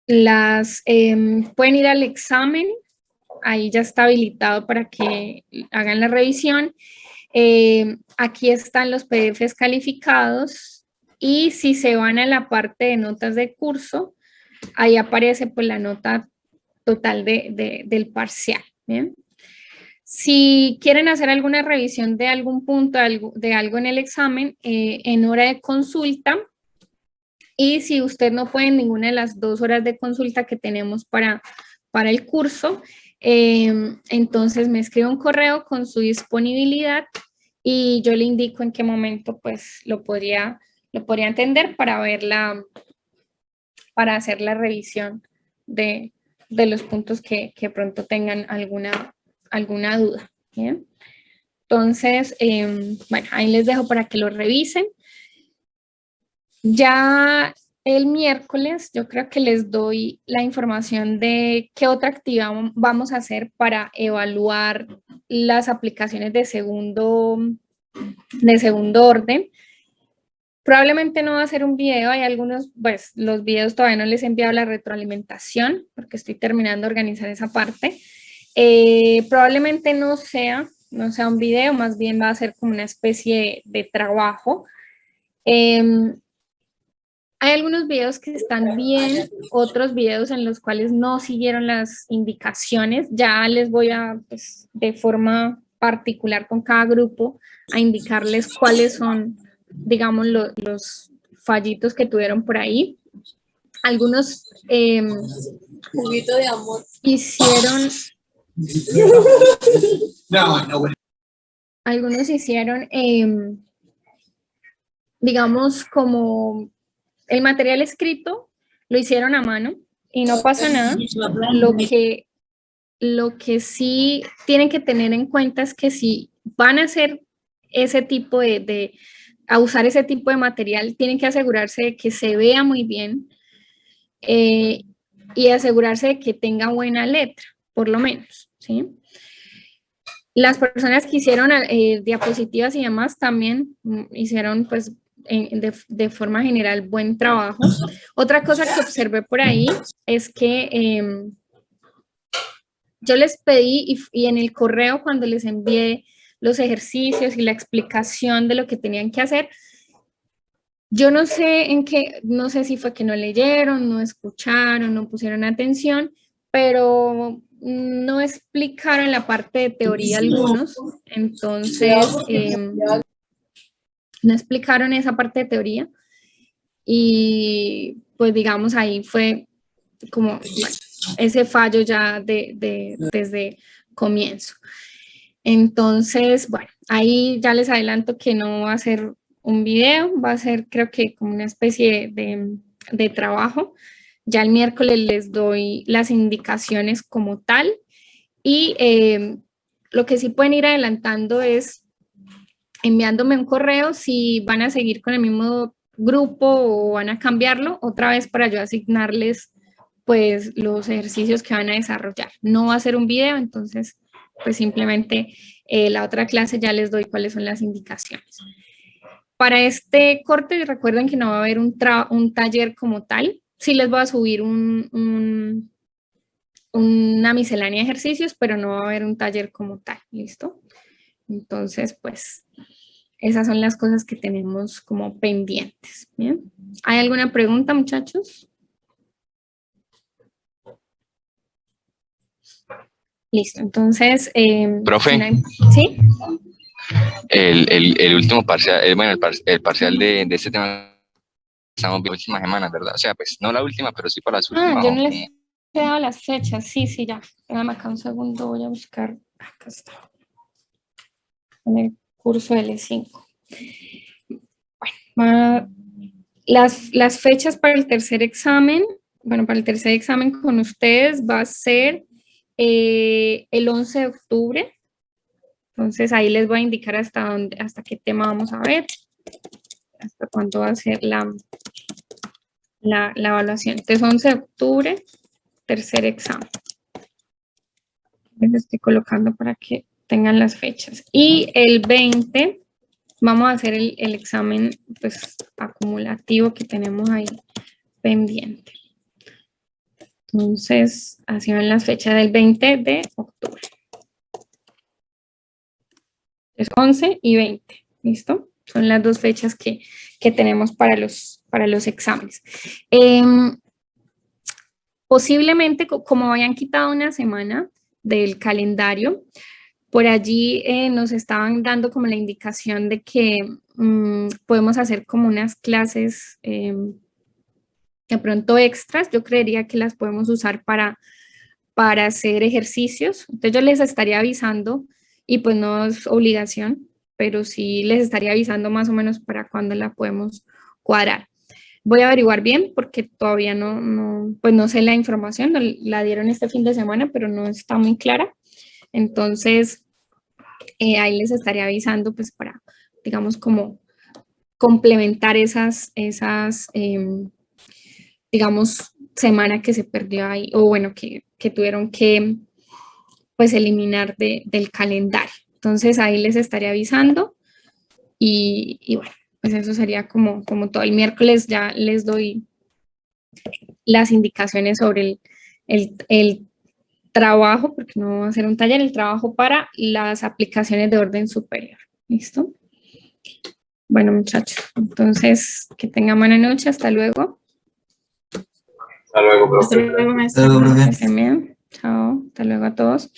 Pueden ir al examen, ahí ya está habilitado para que hagan la revisión. Aquí están los PDFs calificados y si se van a la parte de notas de curso, ahí aparece pues la nota total del parcial, ¿bien? Si quieren hacer alguna revisión de algún punto, de algo en el examen, en hora de consulta, y si usted no puede en ninguna de las 2 horas de consulta que tenemos para el curso, entonces me escribe un correo con su disponibilidad y yo le indico en qué momento pues lo podría atender para hacer la revisión de los puntos que pronto tengan alguna duda. ¿Bien? Entonces, bueno, ahí les dejo para que lo revisen. Ya el miércoles yo creo que les doy la información de qué otra actividad vamos a hacer para evaluar las aplicaciones de segundo orden. Probablemente no va a ser un video, hay algunos, pues los videos todavía no les he enviado la retroalimentación porque estoy terminando de organizar esa parte. Probablemente no sea un video, más bien va a ser como una especie de trabajo. Hay algunos videos que están bien, otros videos en los cuales no siguieron las indicaciones. Ya les voy a, pues, de forma particular con cada grupo, a indicarles cuáles son, digamos, los fallitos que tuvieron por ahí. algunos Juguito de amor. hicieron, algunos hicieron, digamos, como el material escrito, lo hicieron a mano y no pasa nada. Lo que sí tienen que tener en cuenta es que si van a hacer ese tipo a usar ese tipo de material, tienen que asegurarse de que se vea muy bien y asegurarse de que tenga buena letra, por lo menos, ¿sí? Las personas que hicieron diapositivas y demás también hicieron, pues, de forma general, buen trabajo. Otra cosa que observé por ahí es que yo les pedí y en el correo cuando les envié los ejercicios y la explicación de lo que tenían que hacer, yo no sé no sé si fue que no leyeron, no escucharon, no pusieron atención, pero no explicaron la parte de teoría algunos, entonces no explicaron esa parte de teoría y pues digamos ahí fue como bueno, ese fallo ya desde comienzo. Entonces, bueno, ahí ya les adelanto que no va a ser un video, va a ser creo que como una especie de trabajo. Ya el miércoles les doy las indicaciones como tal y lo que sí pueden ir adelantando es enviándome un correo si van a seguir con el mismo grupo o van a cambiarlo otra vez para yo asignarles pues los ejercicios que van a desarrollar. No va a ser un video, entonces pues simplemente la otra clase ya les doy cuáles son las indicaciones. Para este corte recuerden que no va a haber un taller como tal, sí les voy a subir una miscelánea de ejercicios, pero no va a haber un taller como tal, ¿listo? Entonces pues esas son las cosas que tenemos como pendientes, ¿bien? ¿Hay alguna pregunta, muchachos? Listo, entonces... Profe. ¿Sí? El último parcial, bueno, el parcial de este tema estamos viendo últimas semanas, ¿verdad? O sea, pues no la última, pero sí para las últimas. Yo no les he dado las fechas, sí, ya. Déjame acá un segundo, voy a buscar, acá está, en el curso L5. Bueno, las fechas para el tercer examen, bueno, para el tercer examen con ustedes va a ser el 11 de octubre. Entonces ahí les voy a indicar hasta qué tema vamos a ver, hasta cuándo va a ser la evaluación. Entonces 11 de octubre, tercer examen. Les estoy colocando para que tengan las fechas. Y el 20 vamos a hacer el examen pues, acumulativo que tenemos ahí pendiente. Entonces, así van las fechas del 20 de octubre. Es 11 y 20, ¿listo? Son las dos fechas que tenemos para los exámenes. Posiblemente, como habían quitado una semana del calendario, por allí nos estaban dando como la indicación de que podemos hacer como unas clases de pronto extras. Yo creería que las podemos usar para hacer ejercicios. Entonces yo les estaría avisando y pues no es obligación, pero sí les estaría avisando más o menos para cuándo la podemos cuadrar. Voy a averiguar bien porque todavía pues no sé la información, la dieron este fin de semana, pero no está muy clara. Entonces, ahí les estaría avisando pues para, digamos, como complementar esas digamos, semana que se perdió ahí, o bueno, que tuvieron que pues eliminar del calendario. Entonces ahí les estaré avisando y bueno, pues eso sería como todo. El miércoles ya les doy las indicaciones sobre el trabajo, porque no va a ser un taller, el trabajo para las aplicaciones de orden superior. ¿Listo? Bueno, muchachos, entonces que tengan buena noche. Hasta luego. Hasta luego, profe. Hasta luego, maestra. Que estén bien. Chao. Hasta luego a todos.